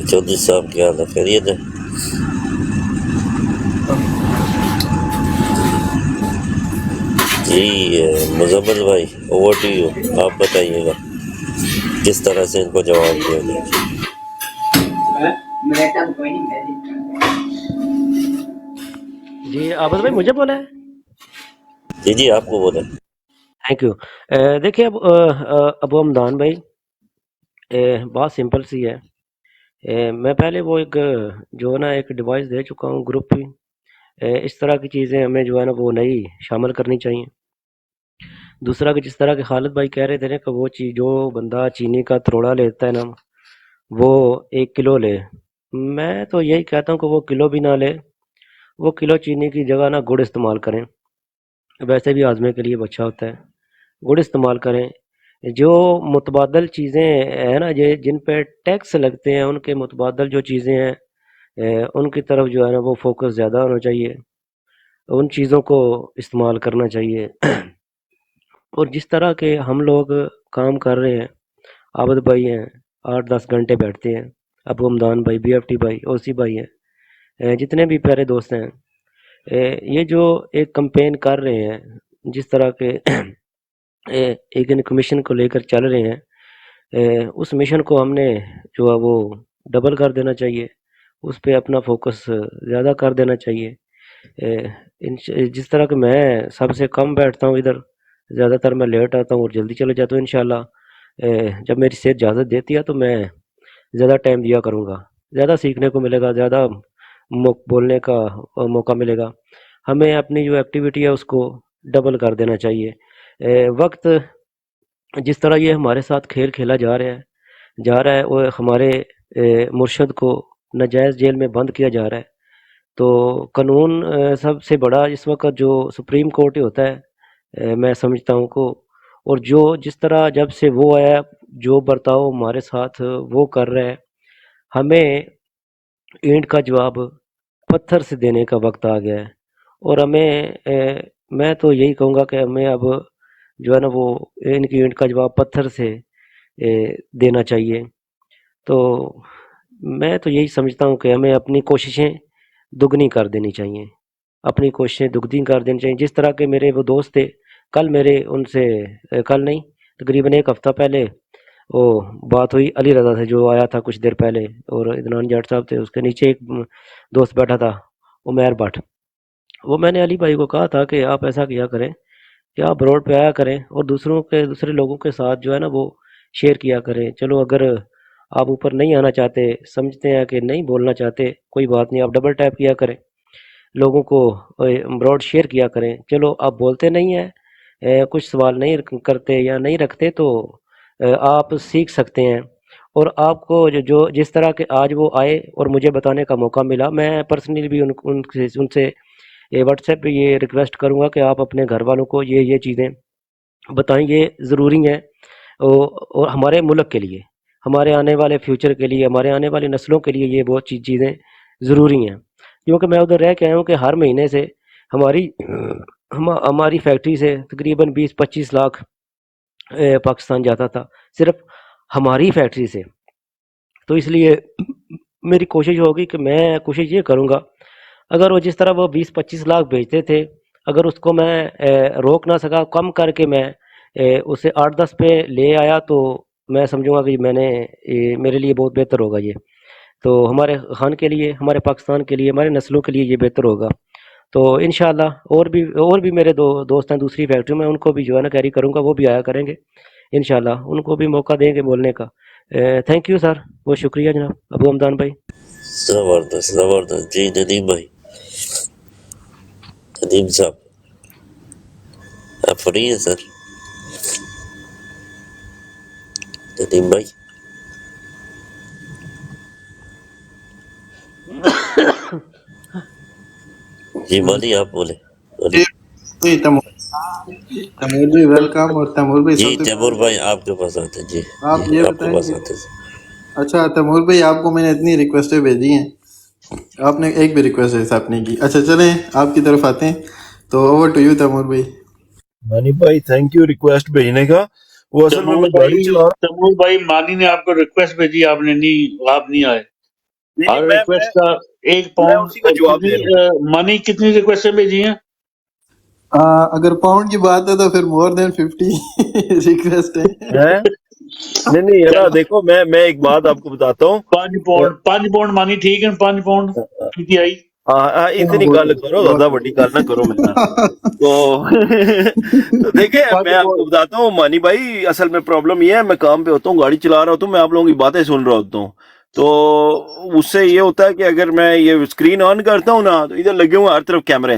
چودھری صاحب کیا حال ہے؟ خیریت ہے؟ جی مزمل بھائی اوور ٹو یو، آپ بتائیے گا کس طرح سے ان کو جواب دیا جائے۔ جی عابد بھائی مجھے بولا ہے؟ جی جی آپ کو بولیں۔ Thank you. دیکھیے ابو حمدان بھائی، بات سمپل سی ہے۔ میں پہلے وہ ایک جو ہے نا ایک ڈیوائس دے چکا ہوں گروپ پہ، اس طرح کی چیزیں ہمیں جو ہے نا وہ نئی شامل کرنی چاہیے۔ دوسرا کہ جس طرح کہ خالد بھائی کہہ رہے تھے نا کہ وہ چیز جو بندہ چینی کا تروڑا لیتا ہے نا وہ 1 کلو لے، میں تو یہی کہتا ہوں کہ وہ کلو بھی نہ لے، وہ کلو چینی کی جگہ نا گڑ استعمال کریں، ویسے بھی ہاضمے کے لیے اچھا ہوتا ہے، گڑ استعمال کریں۔ جو متبادل چیزیں ہیں نا جن پہ ٹیکس لگتے ہیں ان کے متبادل جو چیزیں ہیں ان کی طرف جو ہے نا وہ فوکس زیادہ ہونا چاہیے، ان چیزوں کو استعمال کرنا چاہیے۔ اور جس طرح کے ہم لوگ کام کر رہے ہیں، عابد بھائی ہیں 8-10 گھنٹے بیٹھتے ہیں، ابو حمدان بھائی، بی ایف ٹی بھائی، اوسی بھائی ہیں، جتنے بھی پیارے دوست ہیں، یہ جو ایک کمپین کر رہے ہیں، جس طرح کے ایک کمیشن کو لے کر چل رہے ہیں، اس مشن کو ہم نے جو ہے وہ ڈبل کر دینا چاہیے، اس پہ اپنا فوکس زیادہ کر دینا چاہیے۔ جس طرح کہ میں سب سے کم بیٹھتا ہوں ادھر، زیادہ تر میں لیٹ آتا ہوں اور جلدی چلے جاتا ہوں، انشاءاللہ جب میری صحت اجازت دیتی ہے تو میں زیادہ ٹائم دیا کروں گا، زیادہ سیکھنے کو ملے گا، زیادہ بولنے کا موقع ملے گا۔ ہمیں اپنی جو ایکٹیویٹی ہے اس کو ڈبل کر دینا چاہیے۔ وقت جس طرح یہ ہمارے ساتھ کھیل کھیلا جا رہا ہے وہ ہمارے مرشد کو ناجائز جیل میں بند کیا جا رہا ہے، تو قانون سب سے بڑا اس وقت جو سپریم کورٹ ہی ہوتا ہے، میں سمجھتا ہوں کو، اور جو جس طرح جب سے وہ آیا جو برتاؤ ہمارے ساتھ وہ کر رہا ہے، ہمیں اینٹ کا جواب پتھر سے دینے کا وقت آ گیا ہے۔ اور ہمیں میں تو یہی کہوں گا کہ ہمیں اب جو ہے نا وہ ان کی اینٹ کا جواب پتھر سے دینا چاہیے۔ تو میں تو یہی سمجھتا ہوں کہ ہمیں اپنی کوششیں دگنی کر دینی چاہیے، اپنی کوششیں دگنی کر دینی چاہیے۔ جس طرح کے میرے وہ دوست تھے، کل میرے ان سے کل نہیں تقریباً 1 ہفتہ پہلے وہ بات ہوئی علی رضا سے جو آیا تھا کچھ دیر پہلے، اور عدنان جاٹ صاحب تھے، اس کے نیچے ایک دوست بیٹھا تھا عمیر بٹ، وہ میں نے علی بھائی کو کہا تھا کہ آپ ایسا کیا کریں کہ آپ روڈ پہ آیا کریں اور دوسرے لوگوں کے ساتھ جو ہے نا وہ شیئر کیا کریں۔ چلو اگر آپ اوپر نہیں آنا چاہتے، سمجھتے ہیں کہ نہیں بولنا چاہتے، کوئی بات نہیں، آپ ڈبل ٹیپ کیا کریں، لوگوں کو براڈ شیئر کیا کریں۔ چلو آپ بولتے نہیں ہیں، کچھ سوال نہیں کرتے یا نہیں رکھتے، تو آپ سیکھ سکتے ہیں۔ اور آپ کو جو جس طرح کے آج وہ آئے اور مجھے بتانے کا موقع ملا، میں پرسنلی بھی ان سے واٹس ایپ پہ یہ ریکویسٹ کروں گا کہ آپ اپنے گھر والوں کو یہ چیزیں بتائیں، یہ ضروری ہیں اور ہمارے ملک کے لیے، ہمارے آنے والے فیوچر کے لیے، ہمارے آنے والی نسلوں کے لیے یہ بہت چیزیں ضروری ہیں۔ کیونکہ میں ادھر رہ کے آیا ہوں کہ ہر مہینے سے ہماری فیکٹری سے تقریباً 20-25 لاکھ پاکستان جاتا تھا، صرف ہماری فیکٹری سے۔ تو اس لیے میری کوشش ہوگی کہ میں کوشش یہ کروں گا، اگر وہ جس طرح وہ 20-25 لاکھ بیچتے تھے، اگر اس کو میں روک نہ سکا، کم کر کے میں اسے 8-10 پہ لے آیا، تو میں سمجھوں گا کہ میرے لیے بہت بہتر ہوگا یہ، تو ہمارے خان کے لیے، ہمارے پاکستان کے لیے، ہمارے نسلوں کے لیے یہ بہتر ہوگا۔ تو انشاءاللہ اور بھی میرے دوست ہیں دوسری فیکٹری میں، ان کو بھی جو ہے نا کیری کروں گا، وہ بھی آیا کریں گے انشاءاللہ، ان کو بھی موقع دیں گے بولنے کا۔ تھینک یو سر، بہت شکریہ جناب ابو حمدان بھائی۔ زبردست زبردست۔ جی ندیم بھائی، ندیم صاحب آپ فری ہیں سر؟ ندیم بھائی جی مالی آپ بولیں۔ مالی جی تیمور بھائی ویلکم، اور تیمور بھائی جی سب سے تیمور بھائی آپ کے پاس آتے ہیں۔ جی آپ جی یہ آپ کے بتائیں پاس کہ آتے ہیں۔ اچھا تیمور بھائی آپ کو میں نے اتنی ریکویسٹیں بھیجی ہیں، آپ نے ایک بھی ریکویسٹ ایسا آپ نے کی۔ اچھا چلیں آپ کی طرف آتے ہیں، تو اوور ٹو یو تیمور بھائی۔ مانی بھائی تھینک یو ریکویسٹ بھیجنے کا۔ وہ اصل میں گاڑی چلا تیمور بھائی مانی نے آپ کو ریکویسٹ بھیجی، آپ نہیں آئے۔ نہیں ہر نہیں ریکویسٹ کا 1 میں پاؤنڈ اسی کا اور جواب دے رہا ہوں. منی کتنی ریکویسٹیں بھیجی ہیں؟ اگر پاؤنڈ کی بات ہے تو پھر مور دین 50 ریکویسٹ ہے. ہیں؟ نہیں نہیں ہے نا، دیکھو میں ایک بات آپ کو بتاتا ہوں. 5 پاؤنڈ منی ٹھیک ہے، 5 پاؤنڈ پی ٹی آئی. اتنی گل کرو، زیادہ بڑی گل نہ کرو میرا. تو تو دیکھیں میں آپ کو بتاتا ہوں مانی بھائی، اصل میں پرابلم یہ ہے، میں کام پہ ہوتا ہوں، گاڑی چلا رہا ہوتا ہوں، میں آپ لوگوں کی باتیں سن رہا ہوتا ہوں. تو اس سے یہ ہوتا ہے کہ اگر میں یہ اسکرین آن کرتا ہوں نا، تو ادھر لگے ہوئے ہر طرف کیمرے،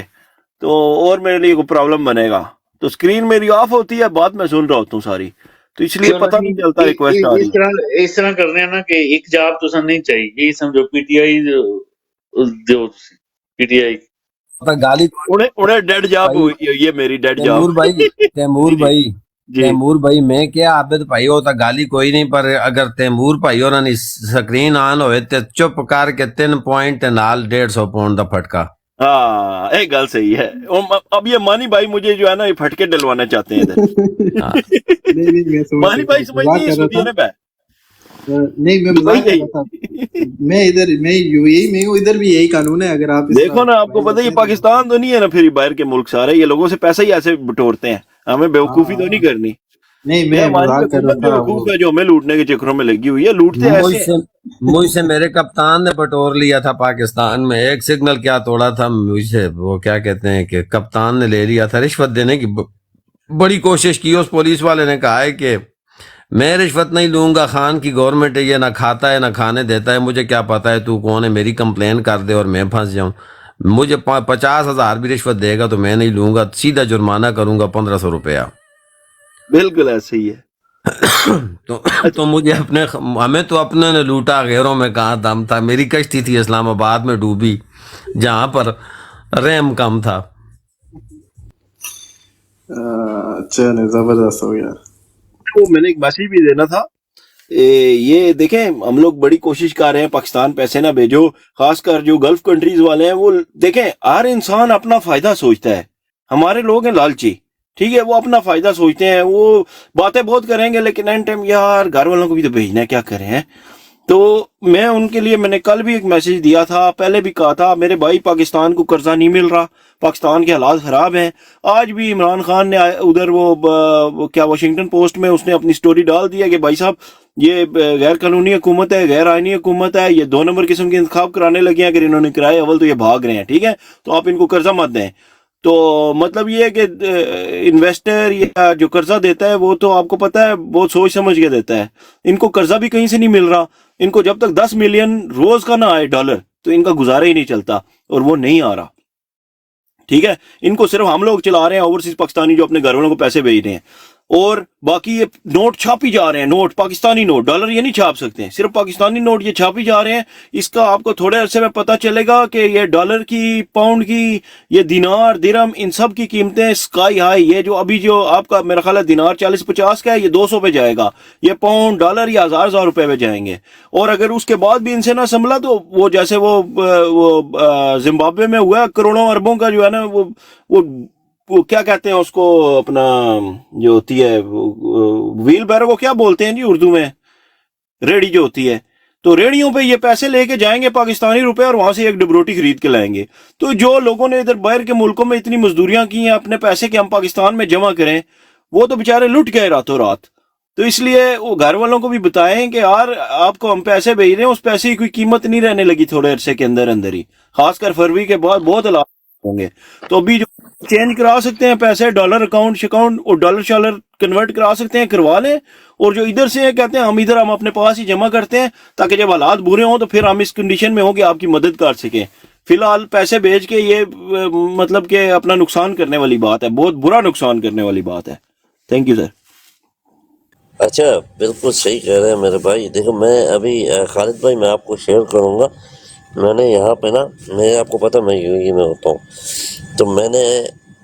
تو اور میرے لیے کوئی پرابلم بنے گا. تو اسکرین میری آف ہوتی ہے، بات میں سن رہا ہوتا ہوں ساری، تو اس لیے چلو پتہ نہیں چلتا ریکویسٹ آ رہی ہے. اس طرح کرنے ہیں نا کہ ایک جاب تو نہیں چاہیے، یہی سمجھو P T I Dev P T I. گالی انہیں ڈیڈ جاب بھائی ہوئی ہے، میری ڈیڈ جاب. تیمور بھائی، تیمور جی جی بھائی، جی. تیمور بھائی میں کیا عابد بھائی ہوتا گالی کوئی نہیں، پر اگر تیمور بھائی اور سکرین آن ہوئے تے چپ کر کے 3 پوائنٹ نال 150 پاؤنڈ دا پھٹکا. ہاں ایک گل صحیح ہے. اب یہ مانی بھائی مجھے جو ہے نا یہ پھٹکے ڈلوانا چاہتے ہیں ادھر. ہاں نہیں میں سمجھ مانی سکتا بھائی ہوں، سمجھتے مذاق ہیں کر رہا سعودی تھا. عرب ہے، نہیں میں دبئی مذاق کر ہے رہا تھا. یہ. میں یو اے ای میں ہوں، ادھر بھی یہی قانون ہے، اگر آپ اس طرح دیکھو نا، آپ کو ٹرائی پتہ ہے کرتے یہ ہیں تو. پاکستان تو نہیں ہے نا، پھر یہ باہر کے ملک سارے یہ لوگوں سے پیسہ ہی ایسے بٹورتے ہیں. ہمیں بیوقوفی تو نہیں ہاں کرنی. نہیں یہ میں ہماری مذاق کر رہا حکومت تھا وہ. بیوقوف ہے جو ہمیں لوٹنے کے چکروں میں لگی ہوئی ہے. لوٹتے ایسے ہیں. مجھ سے میرے کپتان نے بٹور لیا تھا پاکستان میں، ایک سگنل کیا توڑا تھا مجھ سے، وہ کیا کہتے ہیں کہ کپتان نے لے لیا تھا رشوت دینے کی. بڑی کوشش کی، اس پولیس والے نے کہا ہے کہ میں رشوت نہیں لوں گا، خان کی گورنمنٹ ہے، یہ نہ کھاتا ہے نہ کھانے دیتا ہے، مجھے کیا پتا ہے تو کون ہے، میری کمپلین کر دے اور میں پھنس جاؤں. مجھے 50,000 بھی رشوت دے گا تو میں نہیں لوں گا، سیدھا جرمانہ کروں گا 1,500 روپیہ. بالکل ایسے ہی ہے. تو مجھے ہمیں تو اپنے نے لوٹا، غیروں میں کہاں دم تھا. میری کشتی تھی اسلام آباد میں ڈوبی، جہاں پر رحم کم تھا. چلے زبردست ہو گیا. وہ میں نے ایک میسج بھی دینا تھا. یہ دیکھیں ہم لوگ بڑی کوشش کر رہے ہیں پاکستان پیسے نہ بھیجو، خاص کر جو گلف کنٹریز والے ہیں. وہ دیکھیں ہر انسان اپنا فائدہ سوچتا ہے. ہمارے لوگ ہیں لالچی، ٹھیک ہے، وہ اپنا فائدہ سوچتے ہیں. وہ باتیں بہت کریں گے لیکن اینڈ ٹائم یار گھر والوں کو بھی تو بھیجنا ہے، کیا کریں ہیں. تو میں ان کے لیے، میں نے کل بھی ایک میسج دیا تھا، پہلے بھی کہا تھا، میرے بھائی پاکستان کو قرضہ نہیں مل رہا، پاکستان کے حالات خراب ہیں. آج بھی عمران خان نے ادھر وہ کیا واشنگٹن پوسٹ میں اس نے اپنی سٹوری ڈال دیا کہ بھائی صاحب یہ غیر قانونی حکومت ہے، غیر آئینی حکومت ہے، یہ 2 نمبر قسم کے انتخاب کرانے لگے ہیں، اگر انہوں نے کرائے اول تو یہ بھاگ رہے ہیں، ٹھیک ہے، تو آپ ان کو قرضہ مت دیں. تو مطلب یہ ہے کہ انویسٹر یا جو قرضہ دیتا ہے وہ تو آپ کو پتہ ہے بہت سوچ سمجھ کے دیتا ہے. ان کو قرضہ بھی کہیں سے نہیں مل رہا. ان کو جب تک 10 ملین روز کا نہ آئے ڈالر تو ان کا گزارا ہی نہیں چلتا، اور وہ نہیں آ رہا. ٹھیک ہے، ان کو صرف ہم لوگ چلا رہے ہیں، اوورسیز پاکستانی جو اپنے گھر والوں کو پیسے بھیج رہے ہیں. اور باقی یہ نوٹ چھاپی جا رہے ہیں، نوٹ پاکستانی نوٹ، ڈالر یہ نہیں چھاپ سکتے ہیں، صرف پاکستانی نوٹ یہ چھاپی جا رہے ہیں. اس کا آپ کو تھوڑے عرصے میں پتہ چلے گا کہ یہ ڈالر کی، پاؤنڈ کی، یہ دینار درہم، ان سب کی قیمتیں سکائی ہائی. یہ جو ابھی جو آپ کا میرا خیال ہے دینار 40-50 کا ہے، یہ 200 پہ جائے گا. یہ پاؤنڈ ڈالر یہ ہزار روپے پہ جائیں گے. اور اگر اس کے بعد بھی ان سے نہ سنبھلا تو وہ جیسے وہ زمبابوے میں ہوا ہے، کروڑوں اربوں کا جو ہے نا وہ کیا کہتے ہیں اس کو، اپنا جو ہوتی ہے ویل بیرو کو کیا بولتے ہیں جی اردو میں، ریڑھی جو ہوتی ہے. تو ریڑھیوں پہ یہ پیسے لے کے جائیں گے پاکستانی روپے، اور وہاں سے ایک ڈبروٹی خرید کے لائیں گے. تو جو لوگوں نے ادھر باہر کے ملکوں میں اتنی مزدوریاں کی ہیں اپنے پیسے کے ہم پاکستان میں جمع کریں، وہ تو بےچارے لٹ گئے راتوں رات. تو اس لیے وہ گھر والوں کو بھی بتائیں کہ یار آپ کو ہم پیسے بھیج رہے ہیں، اس پیسے کی کوئی قیمت نہیں رہنے لگی تھوڑے عرصے کے اندر اندر ہی، خاص کر فروری کے بعد بہت حالات ہوں گے. تو ابھی جو چینج کرا سکتے ہیں پیسے، ڈالر اکاؤنٹ اور ڈالر شالر کنورٹ کرا سکتے ہیں، کروا لیں. اور جو ادھر سے کہتے ہیں ہم اپنے پاس ہی جمع کرتے ہیں تاکہ جب حالات برے ہوں تو پھر ہم اس کنڈیشن میں ہوں کہ آپ کی مدد کر سکیں. فی الحال پیسے بھیج کے یہ مطلب کہ اپنا نقصان کرنے والی بات ہے، بہت برا نقصان کرنے والی بات ہے. Thank you sir. اچھا بالکل صحیح کہہ رہے ہیں میرے بھائی. دیکھو میں ابھی خالد بھائی میں آپ کو شیئر کروں گا. میں نے یہاں پہ نا، میں آپ کو پتہ میں یو اے ای میں ہوتا ہوں، تو میں نے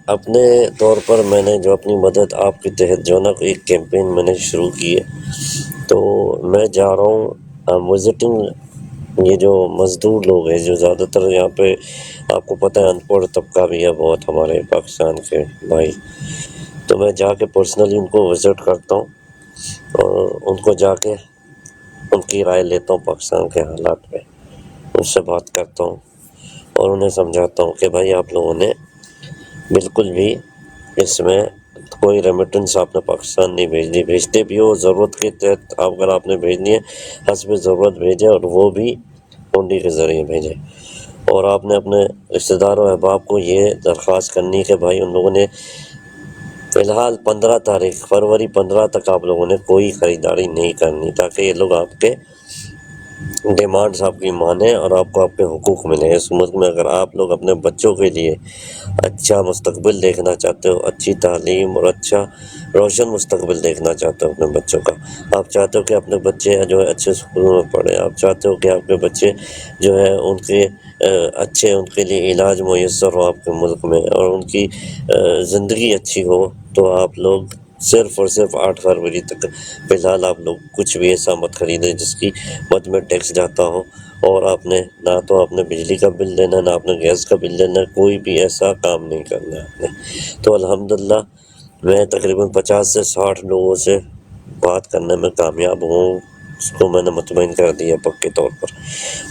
اپنے طور پر میں نے جو اپنی مدد آپ کے تحت جو ہے نا ایک کیمپین میں نے شروع کی ہے. تو میں جا رہا ہوں وزٹنگ یہ جو مزدور لوگ ہیں جو زیادہ تر یہاں پہ آپ کو پتہ ہے ان پڑھ طبقہ بھی ہے بہت ہمارے پاکستان کے بھائی. تو میں جا کے پرسنلی ان کو وزٹ کرتا ہوں اور ان کو جا کے ان کی رائے لیتا ہوں پاکستان کے حالات پہ. اس سے بات کرتا ہوں اور انہیں سمجھاتا ہوں کہ بھائی آپ لوگوں نے بالکل بھی اس میں کوئی ریمیٹنس آپ نے پاکستان نہیں بھیجنی، بھیجتے بھی ہو ضرورت کے تحت اگر آپ نے بھیجنی ہے حسب ضرورت بھیجیں، اور وہ بھی ہونڈی کے ذریعے بھیجیں۔ اور آپ نے اپنے رشتہ دار و احباب کو یہ درخواست کرنی ہے کہ بھائی ان لوگوں نے فی الحال 15 تاریخ فروری 15 تک آپ لوگوں نے کوئی خریداری نہیں کرنی، تاکہ یہ لوگ آپ کے ڈیمانڈز آپ کی مانیں اور آپ کو آپ کے حقوق ملیں۔ اس ملک میں اگر آپ لوگ اپنے بچوں کے لیے اچھا مستقبل دیکھنا چاہتے ہو، اچھی تعلیم اور اچھا روشن مستقبل دیکھنا چاہتے ہو اپنے بچوں کا، آپ چاہتے ہو کہ اپنے بچے جو ہے اچھے اسکولوں میں پڑھیں، آپ چاہتے ہو کہ آپ کے بچے جو ہے ان کے اچھے ان کے لیے علاج میسر ہو آپ کے ملک میں، اور ان کی زندگی اچھی ہو، تو آپ لوگ صرف اور صرف 8 فروری تک فی الحال آپ لوگ کچھ بھی ایسا مت خریدیں جس کی مد میں ٹیکس جاتا ہو، اور آپ نے نہ تو آپ نے بجلی کا بل دینا، نہ آپ نے گیس کا بل دینا، کوئی بھی ایسا کام نہیں کرنا ہے آپ نے۔ تو الحمدللہ میں تقریباً 50 سے 60 لوگوں سے بات کرنے میں کامیاب ہوں، اس کو میں نے مطمئن کر دیا پکے طور پر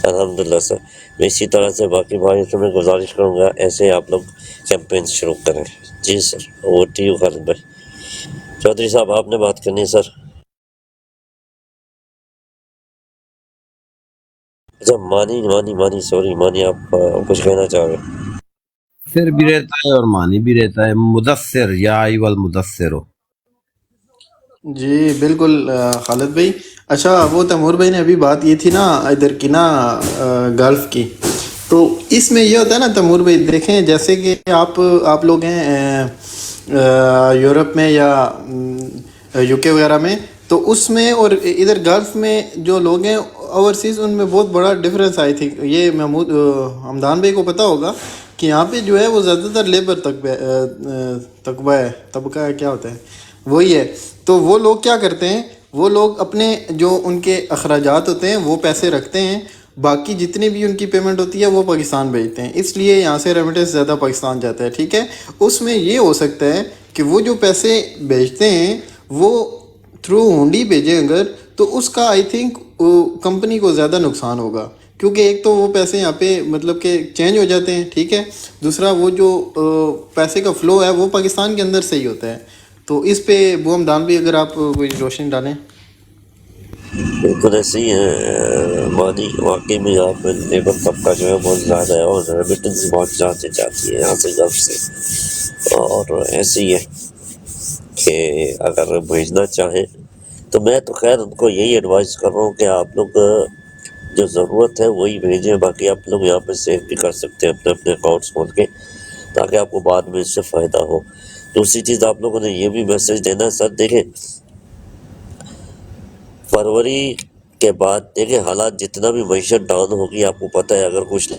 الحمدللہ سر۔ میں اسی طرح سے باقی بھائیوں سے میں گزارش کروں گا ایسے آپ لوگ کیمپین شروع کریں۔ جی سر، وہ ٹھیک خالد بھائی۔ چودھری صاحب آپ نے بات کرنی ہے سر؟ اچھا مانی سوری مانی، آپ کچھ کہنا چاہ رہے ہیں؟ پھر بھی رہتا ہے اور معنی بھی رہتا ہے، مدثر یا ایھا المدثر ہو۔ جی بالکل خالد بھائی۔ اچھا وہ تیمور بھائی نے ابھی بات یہ تھی نا ادھر کی نا گلف کی، تو اس میں یہ ہوتا ہے نا تیمور بھائی، دیکھیں جیسے کہ آپ لوگ ہیں یورپ میں یا یو کے وغیرہ میں، تو اس میں اور ادھر گلف میں جو لوگ ہیں اوورسیز، ان میں بہت بڑا ڈفرینس آئی تھی۔ یہ محمود حمدان بھائی کو پتہ ہوگا کہ یہاں پہ جو ہے وہ زیادہ تر لیبر طبقہ ہے، کیا ہوتا ہے وہی ہے۔ تو وہ لوگ کیا کرتے ہیں، وہ لوگ اپنے جو ان کے اخراجات ہوتے ہیں وہ پیسے رکھتے ہیں، باقی جتنی بھی ان کی پیمنٹ ہوتی ہے وہ پاکستان بھیجتے ہیں، اس لیے یہاں سے ریمیٹنس زیادہ پاکستان جاتا ہے، ٹھیک ہے۔ اس میں یہ ہو سکتا ہے کہ وہ جو پیسے بھیجتے ہیں وہ تھرو ہونڈی بھیجیں اگر، تو اس کا آئی تھنک کمپنی کو زیادہ نقصان ہوگا، کیونکہ ایک تو وہ پیسے یہاں پہ مطلب کہ چینج ہو جاتے ہیں، ٹھیک ہے، دوسرا وہ جو پیسے کا فلو ہے وہ پاکستان کے اندر سے ہی ہوتا ہے۔ تو اس پہ ابو حمدان بھی اگر آپ کوئی روشنی ڈالیں۔ بالکل ایسے ہی ہے مانی، واقعی میں یہاں پہ لیبر طبقہ جو ہے بہت زیادہ ہے، اور ریمیٹنس بہت زیادہ جاتی ہے یہاں سے گلف سے، اور ایسے ہی ہے کہ اگر بھیجنا چاہیں تو میں تو خیر ان کو یہی ایڈوائز کر رہا ہوں کہ آپ لوگ جو ضرورت ہے وہی بھیجیں، باقی آپ لوگ یہاں پہ سیو بھی کر سکتے ہیں اپنے اپنے اکاؤنٹس کھول کے، تاکہ آپ کو بعد میں اس سے فائدہ ہو۔ دوسری چیز آپ لوگوں نے یہ بھی میسج دینا ہے سر، دیکھیں فروری کے بعد دیکھیں حالات جتنا بھی معیشت ڈاؤن ہوگی، آپ کو پتہ ہے اگر کچھ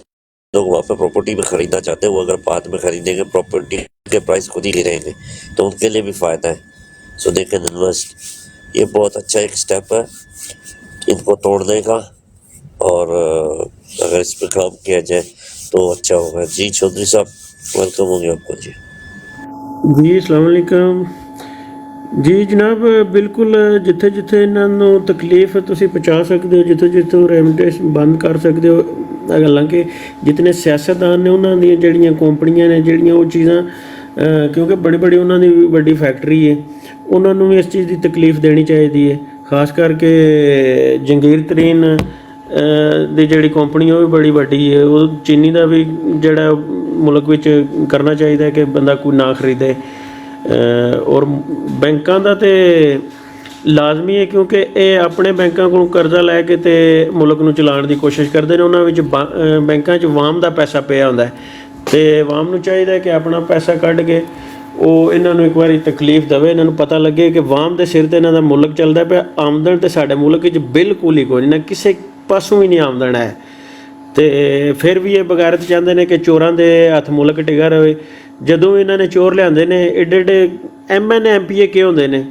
لوگ وہاں پہ پراپرٹی میں خریدنا چاہتے ہیں، وہ اگر بعد میں خریدیں گے پراپرٹی کے پرائس خود ہی گریں گے، تو ان کے لیے بھی فائدہ ہے۔ سو دے کین انویسٹ، یہ بہت اچھا ایک سٹیپ ہے ان کو توڑنے کا، اور اگر اس پہ کام کیا جائے تو اچھا ہوگا۔ جی چودھری صاحب ویلکم ہوں گے آپ کو۔ جی جی السلام علیکم ਜੀ ਜਨਾਬ, ਬਿਲਕੁਲ ਜਿੱਥੇ ਜਿੱਥੇ ਇਹਨਾਂ ਨੂੰ ਤਕਲੀਫ ਤੁਸੀਂ ਪਹੁੰਚਾ ਸਕਦੇ ਹੋ, ਜਿੱਥੇ ਜਿੱਥੇ ਰੈਮਿਟੈਂਸ ਬੰਦ ਕਰ ਸਕਦੇ ਹੋ, ਹਾਲਾਂਕਿ ਜਿਤਨੇ ਸਿਆਸਤਦਾਨ ਨੇ ਉਹਨਾਂ ਦੀਆਂ ਜਿਹੜੀਆਂ ਕੰਪਨੀਆਂ ਨੇ ਜਿਹੜੀਆਂ ਉਹ ਚੀਜ਼ਾਂ, ਕਿਉਂਕਿ ਬੜੀ ਬੜੀ ਉਹਨਾਂ ਦੀ ਵੱਡੀ ਫੈਕਟਰੀ ਹੈ, ਉਹਨਾਂ ਨੂੰ ਵੀ ਇਸ ਚੀਜ਼ ਦੀ ਤਕਲੀਫ ਦੇਣੀ ਚਾਹੀਦੀ ਹੈ। ਖਾਸ ਕਰਕੇ ਜੰਗੀਰ ਤਰੀਨ ਦੀ ਜਿਹੜੀ ਕੰਪਨੀ ਉਹ ਵੀ ਬੜੀ ਵੱਡੀ ਹੈ, ਉਹ ਚੀਨੀ ਦਾ ਵੀ ਜਿਹੜਾ ਮੁਲਕ ਵਿੱਚ ਕਰਨਾ ਚਾਹੀਦਾ ਕਿ ਬੰਦਾ ਕੋਈ ਨਾ ਖਰੀਦੇ। ਔਰ ਬੈਂਕਾਂ ਦਾ ਤਾਂ ਲਾਜ਼ਮੀ ਹੈ, ਕਿਉਂਕਿ ਇਹ ਆਪਣੇ ਬੈਂਕਾਂ ਕੋਲੋਂ ਕਰਜ਼ਾ ਲੈ ਕੇ ਅਤੇ ਮੁਲਕ ਨੂੰ ਚਲਾਉਣ ਦੀ ਕੋਸ਼ਿਸ਼ ਕਰਦੇ ਨੇ। ਉਹਨਾਂ ਵਿੱਚ ਬੈਂਕਾਂ 'ਚ ਵਾਮ ਦਾ ਪੈਸਾ ਪਿਆ ਹੁੰਦਾ, ਅਤੇ ਵਾਮ ਨੂੰ ਚਾਹੀਦਾ ਕਿ ਆਪਣਾ ਪੈਸਾ ਕੱਢ ਕੇ ਉਹ ਇਹਨਾਂ ਨੂੰ ਇੱਕ ਵਾਰੀ ਤਕਲੀਫ ਦੇਵੇ, ਇਹਨਾਂ ਨੂੰ ਪਤਾ ਲੱਗੇ ਕਿ ਵਾਮ ਦੇ ਸਿਰ 'ਤੇ ਇਹਨਾਂ ਦਾ ਮੁਲਕ ਚੱਲਦਾ ਪਿਆ। ਆਮਦਨ ਤਾਂ ਸਾਡੇ ਮੁਲਕ ਵਿੱਚ ਬਿਲਕੁਲ ਹੀ ਕੋਈ ਨਹੀਂ, ਨਾ ਕਿਸੇ ਪਾਸੋਂ ਵੀ ਨਹੀਂ ਆਮਦਨ ਹੈ, ਅਤੇ ਫਿਰ ਵੀ ਇਹ ਬਗੈਰਤ ਚਾਹੁੰਦੇ ਨੇ ਕਿ ਚੋਰਾਂ ਦੇ ਹੱਥ ਮੁਲਕ ਟਿਕਾ ਰਹੇ। ਜਦੋਂ ਵੀ ਇਹਨਾਂ ਨੇ ਚੋਰ ਲਿਆਂਦੇ ਨੇ, ਏਡੇ ਏਡੇ MN MPA ਕੇ ਹੁੰਦੇ ਨੇ,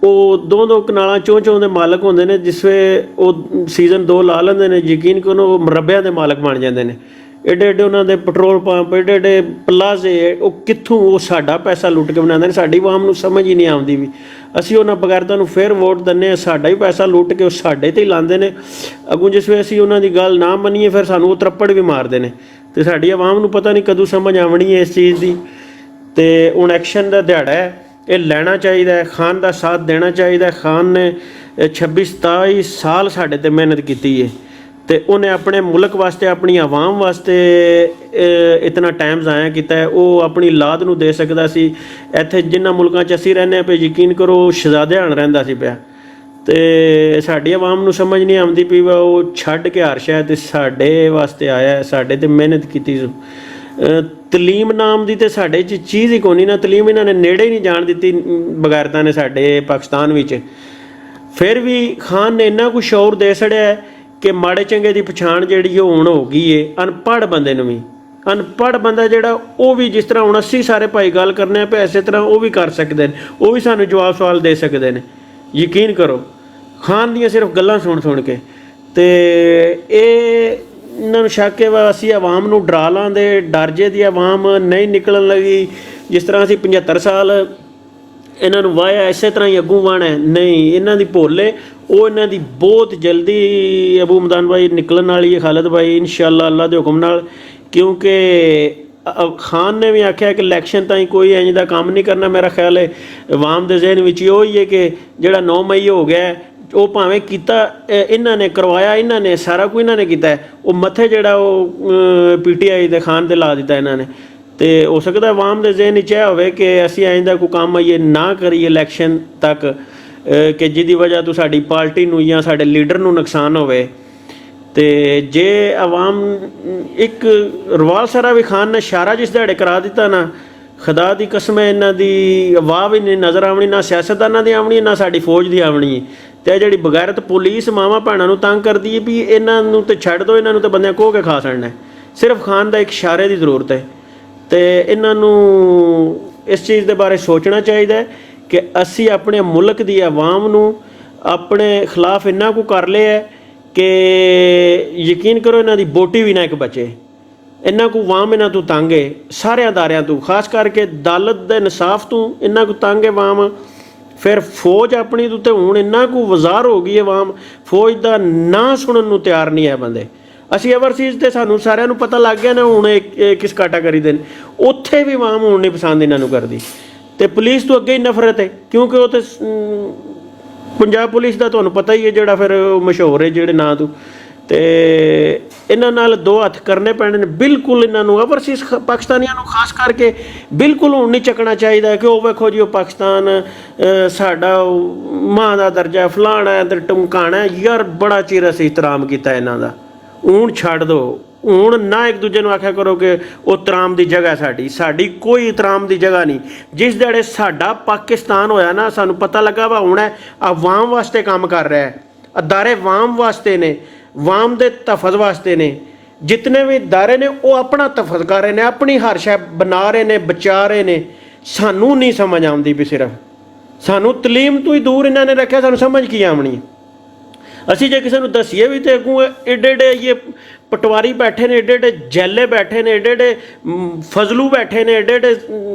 ਉਹ ਦੋ ਕਨਾਲਾਂ ਚੋਂ ਦੇ ਮਾਲਕ ਹੁੰਦੇ ਨੇ। ਜਿਸ ਵੇ ਉਹ ਸੀਜ਼ਨ 2 ਲਾ ਲੈਂਦੇ ਨੇ, ਯਕੀਨ ਕਰੋ ਉਹ ਮਰੱਬਿਆਂ ਦੇ ਮਾਲਕ ਬਣ ਜਾਂਦੇ ਨੇ। ਏਡੇ ਏਡੇ ਉਹਨਾਂ ਦੇ ਪੈਟਰੋਲ ਪੰਪ, ਏਡੇ ਏਡੇ ਪਲਾਜ਼ੇ, ਉਹ ਕਿੱਥੋਂ ਉਹ ਸਾਡਾ ਪੈਸਾ ਲੁੱਟ ਕੇ ਬਣਾਉਂਦੇ ਨੇ। ਸਾਡੀ ਆਵਾਮ ਨੂੰ ਸਮਝ ਹੀ ਨਹੀਂ ਆਉਂਦੀ ਵੀ ਅਸੀਂ ਉਹਨਾਂ ਬਗੈਰਤਾਂ ਨੂੰ ਫਿਰ ਵੋਟ ਦਿੰਦੇ ਹਾਂ, ਸਾਡਾ ਹੀ ਪੈਸਾ ਲੁੱਟ ਕੇ ਉਹ ਸਾਡੇ 'ਤੇ ਹੀ ਲਾਉਂਦੇ ਨੇ। ਅੱਗੋਂ ਜਿਸ ਵੇਲੇ ਅਸੀਂ ਉਹਨਾਂ ਦੀ ਗੱਲ ਨਾ ਮੰਨੀਏ ਫਿਰ ਸਾਨੂੰ ਉਹ ਤਰੱਪੜ ਵੀ ਮਾਰਦੇ ਨੇ। ਅਤੇ ਸਾਡੀ ਆਵਾਮ ਨੂੰ ਪਤਾ ਨਹੀਂ ਕਦੋਂ ਸਮਝ ਆਉਣੀ ਹੈ ਇਸ ਚੀਜ਼ ਦੀ। ਅਤੇ ਹੁਣ ਐਕਸ਼ਨ ਦਾ ਦਿਹਾੜਾ ਹੈ, ਇਹ ਲੈਣਾ ਚਾਹੀਦਾ ਹੈ, ਖਾਨ ਦਾ ਸਾਥ ਦੇਣਾ ਚਾਹੀਦਾ। ਖਾਨ ਨੇ 26-27 ਸਾਲ ਸਾਡੇ 'ਤੇ ਮਿਹਨਤ ਕੀਤੀ ਹੈ ਅਤੇ ਉਹਨੇ ਆਪਣੇ ਮੁਲਕ ਵਾਸਤੇ, ਆਪਣੀ ਆਵਾਮ ਵਾਸਤੇ ਇਤਨਾ ਟਾਈਮ ਜ਼ਾਇਆ ਕੀਤਾ ਹੈ। ਉਹ ਆਪਣੀ ਔਲਾਦ ਨੂੰ ਦੇ ਸਕਦਾ ਸੀ। ਇੱਥੇ ਜਿਨ੍ਹਾਂ ਮੁਲਕਾਂ 'ਚ ਅਸੀਂ ਰਹਿੰਦੇ ਹਾਂ ਪਏ, ਯਕੀਨ ਕਰੋ ਸ਼ਹਿਜ਼ਾਦਿਆਂ ਰਹਿੰਦਾ ਸੀ ਪਿਆ। ਅਤੇ ਸਾਡੀ ਆਵਾਮ ਨੂੰ ਸਮਝ ਨਹੀਂ ਆਉਂਦੀ ਪਈ ਵਾ ਉਹ ਛੱਡ ਕੇ ਹਰ ਸ਼ਾਇਦ ਅਤੇ ਸਾਡੇ ਵਾਸਤੇ ਆਇਆ, ਸਾਡੇ 'ਤੇ ਮਿਹਨਤ ਕੀਤੀ। ਤਲੀਮ ਨਾਮ ਦੀ ਤਾਂ ਸਾਡੇ 'ਚ ਚੀਜ਼ ਹੀ ਕੋਈ ਨਹੀਂ ਨਾ। ਤਲੀਮ ਇਹਨਾਂ ਨੇ ਨੇੜੇ ਹੀ ਨਹੀਂ ਜਾਣ ਦਿੱਤੀ ਬਗੈਰਤਾਂ ਨੇ ਸਾਡੇ ਪਾਕਿਸਤਾਨ ਵਿੱਚ। ਫਿਰ ਵੀ ਖਾਨ ਨੇ ਇੰਨਾ ਕੁ ਸ਼ੌਰ ਦੇ ਛੜਿਆ ਕਿ ਮਾੜੇ ਚੰਗੇ ਦੀ ਪਛਾਣ ਜਿਹੜੀ ਉਹ ਹੁਣ ਹੋ ਗਈ ਏ। ਅਨਪੜ੍ਹ ਬੰਦੇ ਨੂੰ ਵੀ, ਅਨਪੜ੍ਹ ਬੰਦਾ ਜਿਹੜਾ ਉਹ ਵੀ ਜਿਸ ਤਰ੍ਹਾਂ ਹੁਣ ਅਸੀਂ ਸਾਰੇ ਭਾਈ ਗੱਲ ਕਰਨੇ ਪਏ ਇਸੇ ਤਰ੍ਹਾਂ ਉਹ ਵੀ ਕਰ ਸਕਦੇ ਨੇ, ਉਹ ਵੀ ਸਾਨੂੰ ਜਵਾਬ ਸਵਾਲ ਦੇ ਸਕਦੇ ਨੇ। ਯਕੀਨ ਕਰੋ ਖਾਨ ਦੀਆਂ ਸਿਰਫ ਗੱਲਾਂ ਸੁਣ ਕੇ। ਅਤੇ ਇਹਨਾਂ ਨੂੰ ਸ਼ੱਕ ਹੈ ਅਸੀਂ ਆਵਾਮ ਨੂੰ ਡਰਾ ਲਾਂਦੇ, ਡਰ ਜੇ ਦੀ ਆਵਾਮ ਨਹੀਂ ਨਿਕਲਣ ਲੱਗੀ। ਜਿਸ ਤਰ੍ਹਾਂ ਅਸੀਂ 75 ਸਾਲ ਇਹਨਾਂ ਨੂੰ ਵਾਹਿਆ ਇਸੇ ਤਰ੍ਹਾਂ ਹੀ ਅੱਗੋਂ ਵਾਹਣਾ ਨਹੀਂ। ਇਹਨਾਂ ਦੀ ਭੋਲੇ ਉਹ ਇਹਨਾਂ ਦੀ ਬਹੁਤ ਜਲਦੀ ਅਬੂ ਮਦਾਨ ਭਾਈ ਨਿਕਲਣ ਵਾਲੀ ਹੈ, ਖਾਲਦ ਭਾਈ ਇਨਸ਼ਾਅੱਲਾ ਅੱਲਾ ਦੇ ਹੁਕਮ ਨਾਲ। ਕਿਉਂਕਿ ਖਾਨ ਨੇ ਵੀ ਆਖਿਆ ਕਿ ਇਲੈਕਸ਼ਨ ਤਾਈਂ ਕੋਈ ਇੰਝ ਦਾ ਕੰਮ ਨਹੀਂ ਕਰਨਾ। ਮੇਰਾ ਖਿਆਲ ਹੈ ਆਵਾਮ ਦੇ ਜ਼ਹਿਨ ਵਿੱਚ ਉਹ ਹੀ ਹੈ ਕਿ ਜਿਹੜਾ 9 ਮਈ ਹੋ ਗਿਆ ਉਹ ਭਾਵੇਂ ਕੀਤਾ ਇਹਨਾਂ ਨੇ, ਕਰਵਾਇਆ ਇਹਨਾਂ ਨੇ, ਸਾਰਾ ਕੁਝ ਇਹਨਾਂ ਨੇ ਕੀਤਾ, ਉਹ ਮੱਥੇ ਜਿਹੜਾ ਉਹ PTI ਦੇ ਖਾਨ ਦੇ ਲਾ ਦਿੱਤਾ ਇਹਨਾਂ ਨੇ। ਅਤੇ ਹੋ ਸਕਦਾ ਆਵਾਮ ਦੇ ਜ਼ਹਿਨ ਵਿੱਚ ਇਹ ਹੋਵੇ ਕਿ ਅਸੀਂ ਇੰਝ ਦਾ ਕੋਈ ਕੰਮ ਆਈਏ ਨਾ ਕਰੀਏ ਇਲੈਕਸ਼ਨ ਤੱਕ ਕਿ ਜਿਹਦੀ ਵਜ੍ਹਾ ਤੋਂ ਸਾਡੀ ਪਾਰਟੀ ਨੂੰ ਜਾਂ ਸਾਡੇ ਲੀਡਰ ਨੂੰ ਨੁਕਸਾਨ ਹੋਵੇ। ਅਤੇ ਜੇ ਆਵਾਮ ਇੱਕ ਰਵਾਲ ਸਰਾ ਵੀ ਖਾਨ ਨੇ ਸ਼ਾਰਾ ਜਿਸ ਦਿਹਾੜੇ ਕਰਾ ਦਿੱਤਾ ਨਾ, ਖੁਦਾ ਦੀ ਕਸਮ ਹੈ ਇਹਨਾਂ ਦੀ ਵਾਹ ਵੀ ਨਹੀਂ ਨਜ਼ਰ ਆਉਣੀ, ਨਾ ਸਿਆਸਤਦਾਨਾਂ ਦੀ ਆਉਣੀ, ਨਾ ਸਾਡੀ ਫੌਜ ਦੀ ਆਉਣੀ ਹੈ। ਅਤੇ ਜਿਹੜੀ ਬਗੈਰਤ ਪੁਲਿਸ ਮਾਵਾਂ ਭੈਣਾਂ ਨੂੰ ਤੰਗ ਕਰਦੀ ਹੈ ਵੀ ਇਹਨਾਂ ਨੂੰ ਤਾਂ ਛੱਡ ਦਿਓ, ਇਹਨਾਂ ਨੂੰ ਤਾਂ ਬੰਦਿਆਂ ਕੋਹ ਕੇ ਖਾ ਛੱਡਣਾ। ਸਿਰਫ ਖਾਨ ਦਾ ਇੱਕ ਇਸ਼ਾਰੇ ਦੀ ਜ਼ਰੂਰਤ ਹੈ। ਅਤੇ ਇਹਨਾਂ ਨੂੰ ਇਸ ਚੀਜ਼ ਦੇ ਬਾਰੇ ਸੋਚਣਾ ਚਾਹੀਦਾ ਹੈ ਕਿ ਅਸੀਂ ਆਪਣੇ ਮੁਲਕ ਦੀ ਆਵਾਮ ਨੂੰ ਆਪਣੇ ਖਿਲਾਫ ਇੰਨਾ ਕੁ ਕਰ ਲਿਆ ਕਿ ਯਕੀਨ ਕਰੋ ਇਹਨਾਂ ਦੀ ਬੋਟੀ ਵੀ ਨਾ ਇੱਕ ਬਚੇ। ਇੰਨਾ ਕੁ ਆਵਾਮ ਇਹਨਾਂ ਤੋਂ ਤੰਗ ਹੈ, ਸਾਰੇ ਅਦਾਰਿਆਂ ਤੋਂ, ਖਾਸ ਕਰਕੇ ਅਦਾਲਤ ਦੇ ਇਨਸਾਫ ਤੋਂ ਇੰਨਾ ਕੁ ਤੰਗ ਹੈ ਆਵਾਮ। ਫਿਰ ਫੌਜ ਆਪਣੀ ਤੋਂ ਤੇ ਹੁਣ ਇੰਨਾ ਕੁ ਵਜ਼ਾਰ ਹੋ ਗਈ ਹੈ ਆਵਾਮ, ਫੌਜ ਦਾ ਨਾਂ ਸੁਣਨ ਨੂੰ ਤਿਆਰ ਨਹੀਂ ਹੈ ਬੰਦੇ। ਅਸੀਂ ਓਵਰਸੀਜ਼ 'ਤੇ ਸਾਨੂੰ ਸਾਰਿਆਂ ਨੂੰ ਪਤਾ ਲੱਗ ਗਿਆ ਨਾ ਹੁਣ ਇਹ ਕਿਸ ਕੈਟਾਗਰੀ ਦੇ ਨੇ। ਉੱਥੇ ਵੀ ਆਵਾਮ ਹੁਣ ਨਹੀਂ ਪਸੰਦ ਇਹਨਾਂ ਨੂੰ ਕਰਦੀ। ਅਤੇ ਪੁਲਿਸ ਤੋਂ ਅੱਗੇ ਹੀ ਨਫ਼ਰਤ ਹੈ ਕਿਉਂਕਿ ਉਹ ਤਾਂ ਪੰਜਾਬ ਪੁਲਿਸ ਦਾ ਤੁਹਾਨੂੰ ਪਤਾ ਹੀ ਹੈ ਜਿਹੜਾ ਫਿਰ ਮਸ਼ਹੂਰ ਹੈ ਜਿਹੜੇ ਨਾਂ ਤੋਂ। ਅਤੇ ਇਹਨਾਂ ਨਾਲ ਦੋ ਹੱਥ ਕਰਨੇ ਪੈਣੇ ਨੇ ਬਿਲਕੁਲ। ਇਹਨਾਂ ਨੂੰ ਓਵਰਸੀਜ਼ ਪਾਕਿਸਤਾਨੀਆਂ ਨੂੰ ਖਾਸ ਕਰਕੇ ਬਿਲਕੁਲ ਹੁਣ ਨਹੀਂ ਚੱਕਣਾ ਚਾਹੀਦਾ ਕਿ ਉਹ ਵੇਖੋ ਜੀ ਉਹ ਪਾਕਿਸਤਾਨ ਸਾਡਾ ਮਾਂ ਦਾ ਦਰਜਾ ਫਲਾਣਾ ਹੈ ਅਤੇ ਟਮਕਾਣਾ। ਯਾਰ ਬੜਾ ਚਿਰ ਅਸੀਂ ਇਤਰਾਮ ਕੀਤਾ ਇਹਨਾਂ ਦਾ, ਹੁਣ ਛੱਡ ਦਿਓ। ਹੁਣ ਨਾ ਇੱਕ ਦੂਜੇ ਨੂੰ ਆਖਿਆ ਕਰੋ ਕਿ ਉਹ ਇਤਰਾਮ ਦੀ ਜਗ੍ਹਾ ਸਾਡੀ ਕੋਈ ਇਤਰਾਮ ਦੀ ਜਗ੍ਹਾ ਨਹੀਂ। ਜਿਸ ਦਿਹਾੜੇ ਸਾਡਾ ਪਾਕਿਸਤਾਨ ਹੋਇਆ ਨਾ ਸਾਨੂੰ ਪਤਾ ਲੱਗਾ ਵਾ ਹੁਣ ਆਵਾਮ ਵਾਸਤੇ ਕੰਮ ਕਰ ਰਿਹਾ ਹੈ, ਅਦਾਰੇ ਆਵਾਮ ਵਾਸਤੇ ਨੇ, ਆਵਾਮ ਦੇ ਤਹਫ਼ੁਜ਼ ਵਾਸਤੇ ਨੇ। ਜਿਤਨੇ ਵੀ ਅਦਾਰੇ ਨੇ ਉਹ ਆਪਣਾ ਤਹਫ਼ੁਜ਼ ਕਰ ਰਹੇ ਨੇ, ਆਪਣੀ ਹਰ ਸ਼ੈ ਬਣਾ ਰਹੇ ਨੇ, ਬਚਾ ਰਹੇ ਨੇ। ਸਾਨੂੰ ਨਹੀਂ ਸਮਝ ਆਉਂਦੀ ਵੀ ਸਿਰਫ ਸਾਨੂੰ ਤਲੀਮ ਤੋਂ ਹੀ ਦੂਰ ਇਹਨਾਂ ਨੇ ਰੱਖਿਆ, ਸਾਨੂੰ ਸਮਝ ਕੀ ਆਉਣੀ ਹੈ। ਅਸੀਂ ਜੇ ਕਿਸੇ ਨੂੰ ਦੱਸੀਏ ਵੀ ਤਾਂ ਅੱਗੋਂ ਏਡੇ ਏਡੇ ਇਹ ਪਟਵਾਰੀ ਬੈਠੇ ਨੇ, ਏਡੇ ਏਡੇ ਜੈਲੇ ਬੈਠੇ ਨੇ, ਏਡੇ ਏਡੇ ਫਜ਼ਲੂ ਬੈਠੇ ਨੇ, ਏਡੇ ਏਡੇ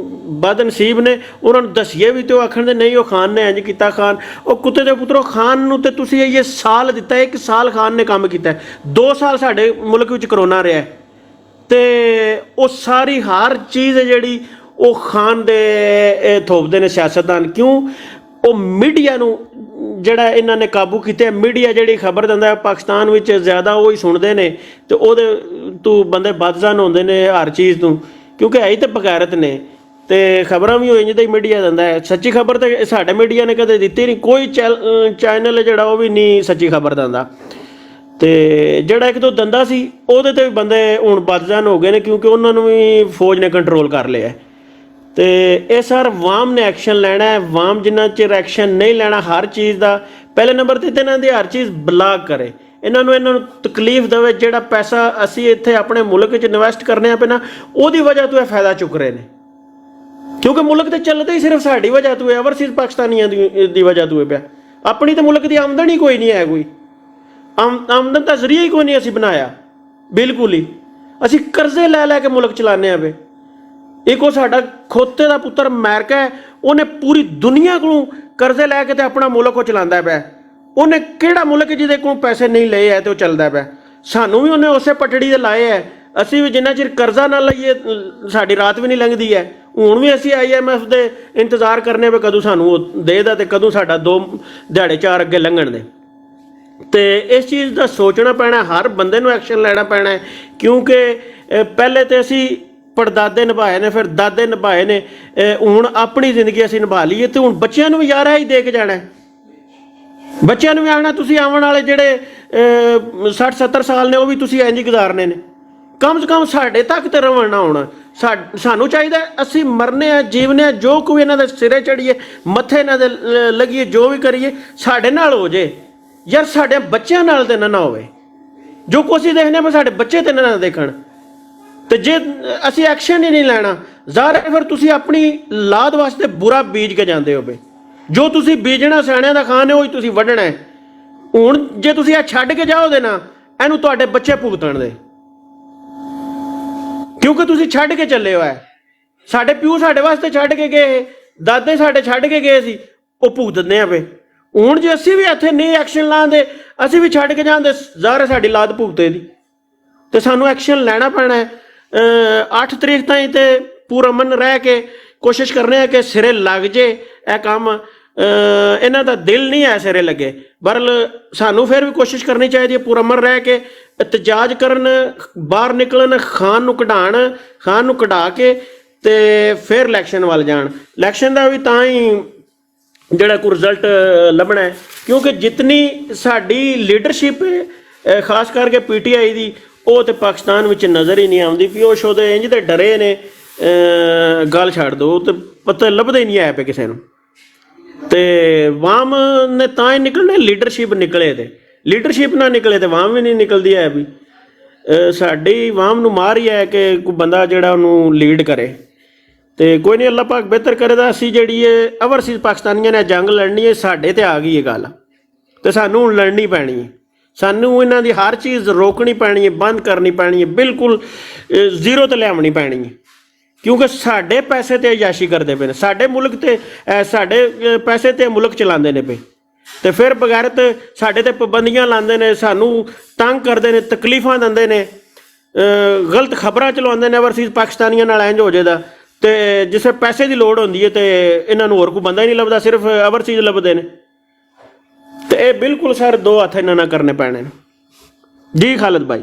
ਬਦਨਸੀਬ ਨੇ, ਉਹਨਾਂ ਨੂੰ ਦੱਸੀਏ ਵੀ ਤਾਂ ਉਹ ਆਖਣ ਦੇ ਨਹੀਂ ਉਹ ਖਾਨ ਨੇ ਇੰਝ ਕੀਤਾ। ਖਾਨ ਉਹ ਕੁੱਤੇ ਦੇ ਪੁੱਤਰੋ, ਖਾਨ ਨੂੰ ਤਾਂ ਤੁਸੀਂ ਇਹ ਸਾਲ ਦਿੱਤਾ, 1 ਸਾਲ ਖਾਨ ਨੇ ਕੰਮ ਕੀਤਾ। 2 ਸਾਲ ਸਾਡੇ ਮੁਲਕ ਵਿੱਚ ਕਰੋਨਾ ਰਿਹਾ ਅਤੇ ਉਹ ਸਾਰੀ ਹਰ ਚੀਜ਼ ਜਿਹੜੀ ਉਹ ਖਾਨ ਦੇ ਥੋਪਦੇ ਨੇ ਸਿਆਸਤਦਾਨ। ਕਿਉਂ? ਉਹ ਮੀਡੀਆ ਨੂੰ ਜਿਹੜਾ ਇਹਨਾਂ ਨੇ ਕਾਬੂ ਕੀਤਾ। ਮੀਡੀਆ ਜਿਹੜੀ ਖਬਰ ਦਿੰਦਾ ਪਾਕਿਸਤਾਨ ਵਿੱਚ ਜ਼ਿਆਦਾ ਉਹ ਹੀ ਸੁਣਦੇ ਨੇ ਅਤੇ ਉਹਦੇ ਤੋਂ ਬੰਦੇ ਬਦਜ਼ਨ ਹੁੰਦੇ ਨੇ ਹਰ ਚੀਜ਼ ਤੋਂ, ਕਿਉਂਕਿ ਹੈ ਹੀ ਤਾਂ ਬਗੈਰਤ ਨੇ। ਅਤੇ ਖਬਰਾਂ ਵੀ ਉਹ ਇੰਝ ਦਾ ਹੀ ਮੀਡੀਆ ਦਿੰਦਾ ਹੈ। ਸੱਚੀ ਖਬਰ ਤਾਂ ਸਾਡੇ ਮੀਡੀਆ ਨੇ ਕਦੇ ਦਿੱਤੀ ਨਹੀਂ। ਕੋਈ ਚੈਨਲ ਜਿਹੜਾ ਉਹ ਵੀ ਨਹੀਂ ਸੱਚੀ ਖਬਰ ਦਿੰਦਾ। ਅਤੇ ਜਿਹੜਾ 1-2 ਦਿੰਦਾ ਸੀ ਉਹਦੇ 'ਤੇ ਵੀ ਬੰਦੇ ਹੁਣ ਬਦਜ਼ਨ ਹੋ ਗਏ ਨੇ ਕਿਉਂਕਿ ਉਹਨਾਂ ਨੂੰ ਵੀ ਫੌਜ ਨੇ ਕੰਟਰੋਲ ਕਰ ਲਿਆ। ਅਤੇ ਇਹ ਸਰ ਆਵਾਮ ਨੇ ਐਕਸ਼ਨ ਲੈਣਾ ਹੈ। ਆਵਾਮ ਜਿੰਨਾ ਚਿਰ ਐਕਸ਼ਨ ਨਹੀਂ ਲੈਣਾ ਹਰ ਚੀਜ਼ ਦਾ, ਪਹਿਲੇ ਨੰਬਰ 'ਤੇ ਇਹਨਾਂ ਦੀ ਹਰ ਚੀਜ਼ ਬਲਾਕ ਕਰੇ, ਇਹਨਾਂ ਨੂੰ ਤਕਲੀਫ ਦੇਵੇ। ਜਿਹੜਾ ਪੈਸਾ ਅਸੀਂ ਇੱਥੇ ਆਪਣੇ ਮੁਲਕ 'ਚ ਇਨਵੈਸਟ ਕਰਨੇ ਆ ਪੈਣਾ ਉਹਦੀ ਵਜ੍ਹਾ ਤੋਂ ਇਹ ਫਾਇਦਾ ਚੁੱਕ ਰਹੇ ਨੇ, ਕਿਉਂਕਿ ਮੁਲਕ ਤਾਂ ਚੱਲਦਾ ਹੀ ਸਿਰਫ ਸਾਡੀ ਵਜ੍ਹਾ ਤੋਂ ਹੈ, ਓਵਰਸੀਜ਼ ਪਾਕਿਸਤਾਨੀਆਂ ਦੀ ਵਜ੍ਹਾ ਤੋਂ ਪਿਆ। ਆਪਣੀ ਤਾਂ ਮੁਲਕ ਦੀ ਆਮਦਨ ਹੀ ਕੋਈ ਨਹੀਂ ਹੈ, ਕੋਈ ਆਮਦਨ ਦਾ ਜ਼ਰੀਆ ਹੀ ਕੋਈ ਨਹੀਂ ਅਸੀਂ ਬਣਾਇਆ ਬਿਲਕੁਲ ਹੀ। ਅਸੀਂ ਕਰਜ਼ੇ ਲੈ ਲੈ ਕੇ ਮੁਲਕ ਚਲਾਉਂਦੇ ਆ ਵੇ। ਇੱਕ ਉਹ ਸਾਡਾ ਖੋਤੇ ਦਾ ਪੁੱਤਰ ਅਮਰੀਕਾ ਹੈ, ਉਹਨੇ ਪੂਰੀ ਦੁਨੀਆ ਕੋਲੋਂ ਕਰਜ਼ੇ ਲੈ ਕੇ ਤੇ ਆਪਣਾ ਮੁਲਕ ਉਹ ਚਲਾਉਂਦਾ ਪਿਆ। ਉਹਨੇ ਕਿਹੜਾ ਮੁਲਕ ਜਿਹਦੇ ਕੋਲ ਪੈਸੇ ਨਹੀਂ ਲਏ ਹੈ ਤੇ ਉਹ ਚੱਲਦਾ ਪਿਆ। ਸਾਨੂੰ ਵੀ ਉਹਨੇ ਉਸੇ ਪਟੜੀ ਦੇ ਲਾਏ ਹੈ। ਅਸੀਂ ਵੀ ਜਿੰਨਾ ਚਿਰ ਕਰਜ਼ਾ ਨਾ ਲਈਏ ਸਾਡੀ ਰਾਤ ਵੀ ਨਹੀਂ ਲੰਘਦੀ ਹੈ। ਹੁਣ ਵੀ ਅਸੀਂ IMF ਦੇ ਇੰਤਜ਼ਾਰ ਕਰਨੇ ਵੀ ਕਦੋਂ ਸਾਨੂੰ ਉਹ ਦੇਦਾ ਤੇ ਕਦੋਂ ਸਾਡਾ 2 ਦਿਹਾੜੇ 4 ਅੱਗੇ ਲੰਘਣ ਦੇ। ਤੇ ਇਸ ਚੀਜ਼ ਦਾ ਸੋਚਣਾ ਪੈਣਾ, ਹਰ ਬੰਦੇ ਨੂੰ ਐਕਸ਼ਨ ਲੈਣਾ ਪੈਣਾ ਹੈ, ਕਿਉਂਕਿ ਪਹਿਲੇ ਤੇ ਅਸੀਂ ਪੜਦਾਦੇ ਨਿਭਾਏ ਨੇ, ਫਿਰ ਦਾਦੇ ਨਿਭਾਏ ਨੇ, ਹੁਣ ਆਪਣੀ ਜ਼ਿੰਦਗੀ ਅਸੀਂ ਨਿਭਾ ਲਈਏ ਤੇ ਹੁਣ ਬੱਚਿਆਂ ਨੂੰ ਵੀ ਯਾਰ ਇਹ ਹੀ ਦੇ ਕੇ ਜਾਣਾ। ਬੱਚਿਆਂ ਨੂੰ ਵੀ ਆਉਣਾ ਤੁਸੀਂ ਆਉਣ ਵਾਲੇ ਜਿਹੜੇ 60-70 ਸਾਲ ਨੇ ਉਹ ਵੀ ਤੁਸੀਂ ਇੰਝ ਹੀ ਗੁਜ਼ਾਰਨੇ ਨੇ। ਕਮ ਸੇ ਕਮ ਸਾਡੇ ਤੱਕ ਤੇ ਰਵਣ ਨਾ ਆਉਣਾ। ਸਾਨੂੰ ਚਾਹੀਦਾ ਅਸੀਂ ਮਰਨੇ ਆ ਜੀਵਨੇ ਆ, ਜੋ ਕੋਈ ਇਹਨਾਂ ਦੇ ਸਿਰੇ ਚੜੀਏ, ਮੱਥੇ ਇਹਨਾਂ ਦੇ ਲੱਗੀਏ, ਜੋ ਵੀ ਕਰੀਏ ਸਾਡੇ ਨਾਲ ਹੋ ਜੇ ਯਾਰ, ਸਾਡੇ ਬੱਚਿਆਂ ਨਾਲ ਤੇ ਨਾ ਹੋਵੇ। ਜੋ ਕੁਛ ਅਸੀਂ ਦੇਖਦੇ ਪਰ ਸਾਡੇ ਬੱਚੇ ਤੇ ਨਾ ਦੇਖਣ। ਤੇ ਜੇ ਅਸੀਂ ਐਕਸ਼ਨ ਹੀ ਨਹੀਂ ਲੈਣਾ, ਜ਼ਾਹਰ ਹੈ ਫਿਰ ਤੁਸੀਂ ਆਪਣੀ ਲਾਦ ਵਾਸਤੇ ਬੁਰਾ ਬੀਜ ਕੇ ਜਾਂਦੇ ਹੋ ਬਈ। ਜੋ ਤੁਸੀਂ ਬੀਜਣਾ ਸਿਆਣਿਆਂ ਦਾ ਖਾਨ ਹੈ ਉਹੀ ਤੁਸੀਂ ਵੱਢਣਾ ਹੈ। ਹੁਣ ਜੇ ਤੁਸੀਂ ਇਹ ਛੱਡ ਕੇ ਜਾਓਗੇ ਨਾ, ਇਹਨੂੰ ਤੁਹਾਡੇ ਬੱਚੇ ਭੁਗਤਣ ਦੇ, ਕਿਉਂਕਿ ਤੁਸੀਂ ਛੱਡ ਕੇ ਚੱਲੇ ਹੋ। ਸਾਡੇ ਪਿਓ ਸਾਡੇ ਵਾਸਤੇ ਛੱਡ ਕੇ ਗਏ, ਦਾਦੇ ਸਾਡੇ ਛੱਡ ਕੇ ਗਏ ਸੀ, ਉਹ ਭੁਗਤਦੇ ਆ ਪਏ। ਹੁਣ ਜੇ ਅਸੀਂ ਵੀ ਇੱਥੇ ਨਹੀਂ ਐਕਸ਼ਨ ਲਾਉਂਦੇ, ਅਸੀਂ ਵੀ ਛੱਡ ਕੇ ਜਾਂਦੇ, ਜ਼ਾਹਰ ਸਾਡੀ ਲਾਦ ਭੁਗਤੇ ਦੀ। ਤੇ ਸਾਨੂੰ ਐਕਸ਼ਨ ਲੈਣਾ ਪੈਣਾ ਹੈ। 8 ਤਰੀਕ ਤਾਈਂ ਤੇ ਪੁਰਅਮਨ ਰਹਿ ਕੇ ਕੋਸ਼ਿਸ਼ ਕਰਨੇ ਆ ਕਿ ਸਿਰੇ ਲੱਗ ਜੇ ਇਹ ਕੰਮ। ਇਹਨਾਂ ਦਾ ਦਿਲ ਨਹੀਂ ਹੈ ਸਿਰੇ ਲੱਗੇ, ਬਹਰਲ ਸਾਨੂੰ ਫਿਰ ਵੀ ਕੋਸ਼ਿਸ਼ ਕਰਨੀ ਚਾਹੀਦੀ ਹੈ ਪੁਰਅਮਨ ਰਹਿ ਕੇ ਇਤਜਾਜ ਕਰਨ, ਬਾਹਰ ਨਿਕਲਣ, ਖਾਨ ਨੂੰ ਕਢਾ ਕੇ ਤੇ ਫਿਰ ਇਲੈਕਸ਼ਨ ਵੱਲ ਜਾਣ। ਇਲੈਕਸ਼ਨ ਦਾ ਵੀ ਤਾਂ ਹੀ ਜਿਹੜਾ ਕੋਈ ਰਿਜ਼ਲਟ ਲੱਭਣਾ ਹੈ, ਕਿਉਂਕਿ ਜਿਤਨੀ ਸਾਡੀ ਲੀਡਰਸ਼ਿਪ ਹੈ ਖਾਸ ਕਰਕੇ PTI ਦੀ, ਉਹ ਤੇ ਪਾਕਿਸਤਾਨ ਵਿੱਚ ਨਜ਼ਰ ਹੀ ਨਹੀਂ ਆਉਂਦੀ। ਪਿਓਸ਼ ਉਹਦੇ ਇੰਜ ਤੇ ਡਰੇ ਨੇ, ਗੱਲ ਛੱਡ ਦਿਓ, ਤੇ ਪਤਾ ਲੱਭਦਾ ਹੀ ਨਹੀਂ ਆਇਆ ਪਿਆ ਕਿਸੇ ਨੂੰ। ਤੇ ਵਾਮ ਨੇ ਤਾਂ ਹੀ ਨਿਕਲਣੇ, ਲੀਡਰਸ਼ਿਪ ਨਿਕਲੇ ਤੇ ਲੀਡਰਸ਼ਿਪ ਨਾ ਨਿਕਲੇ ਤੇ ਵਾਮ ਵੀ ਨਹੀਂ ਨਿਕਲਦੀ ਹੈ ਵੀ। ਸਾਡੀ ਵਾਮ ਨੂੰ ਮਾਰ ਹੀ ਹੈ ਕਿ ਕੋਈ ਬੰਦਾ ਜਿਹੜਾ ਉਹਨੂੰ ਲੀਡ ਕਰੇ। ਤੇ ਕੋਈ ਨਹੀਂ, ਅੱਲਾਹ ਪਾਕ ਬਿਹਤਰ ਕਰੇਗਾ। ਅਸੀਂ ਜਿਹੜੀ ਇਹ ਓਵਰਸੀਜ਼ ਪਾਕਿਸਤਾਨੀਆਂ ਨੇ ਜੰਗ ਲੜਨੀ ਹੈ, ਸਾਡੇ ਤੇ ਆ ਗਈ ਇਹ ਗੱਲ, ਤੇ ਸਾਨੂੰ ਹੁਣ ਲੜਨੀ ਪੈਣੀ ਹੈ। ਸਾਨੂੰ ਇਹਨਾਂ ਦੀ ਹਰ ਚੀਜ਼ ਰੋਕਣੀ ਪੈਣੀ ਹੈ, ਬੰਦ ਕਰਨੀ ਪੈਣੀ ਹੈ, ਬਿਲਕੁਲ ਜ਼ੀਰੋ ਤੇ ਲਿਆਉਣੀ ਪੈਣੀ ਹੈ, ਕਿਉਂਕਿ ਸਾਡੇ ਪੈਸੇ ਤੇ ਅਯਾਸ਼ੀ ਕਰਦੇ ਪਏ ਨੇ। ਸਾਡੇ ਮੁਲਕ ਤੇ ਸਾਡੇ ਪੈਸੇ ਤੇ ਮੁਲਕ ਚਲਾਉਂਦੇ ਨੇ ਪਏ, ਤੇ ਫਿਰ ਬਗੈਰਤ ਸਾਡੇ ਤੇ ਪਾਬੰਦੀਆਂ ਲਾਉਂਦੇ ਨੇ, ਸਾਨੂੰ ਤੰਗ ਕਰਦੇ ਨੇ, ਤਕਲੀਫਾਂ ਦਿੰਦੇ ਨੇ, ਗਲਤ ਖਬਰਾਂ ਚਲਵਾਉਂਦੇ ਨੇ ਓਵਰਸੀਜ਼ ਪਾਕਿਸਤਾਨੀਆਂ ਨਾਲ ਇੰਝ ਹੋ ਜਾਏਦਾ। ਤੇ ਜਿਸੇ ਪੈਸੇ ਦੀ ਲੋੜ ਹੁੰਦੀ ਹੈ ਤੇ ਇਹਨਾਂ ਨੂੰ ਹੋਰ ਕੋਈ ਬੰਦਾ ਹੀ ਨਹੀਂ ਲੱਭਦਾ, ਸਿਰਫ ਓਵਰਸੀਜ਼ ਲੱਭਦੇ ਨੇ। ਤੇ ਇਹ ਬਿਲਕੁਲ ਸਰ 2 ਹੱਥ ਇਹਨਾਂ ਨਾਲ ਕਰਨੇ ਪੈਣੇ ਨੇ ਜੀ। ਖਾਲਿਦ ਭਾਈ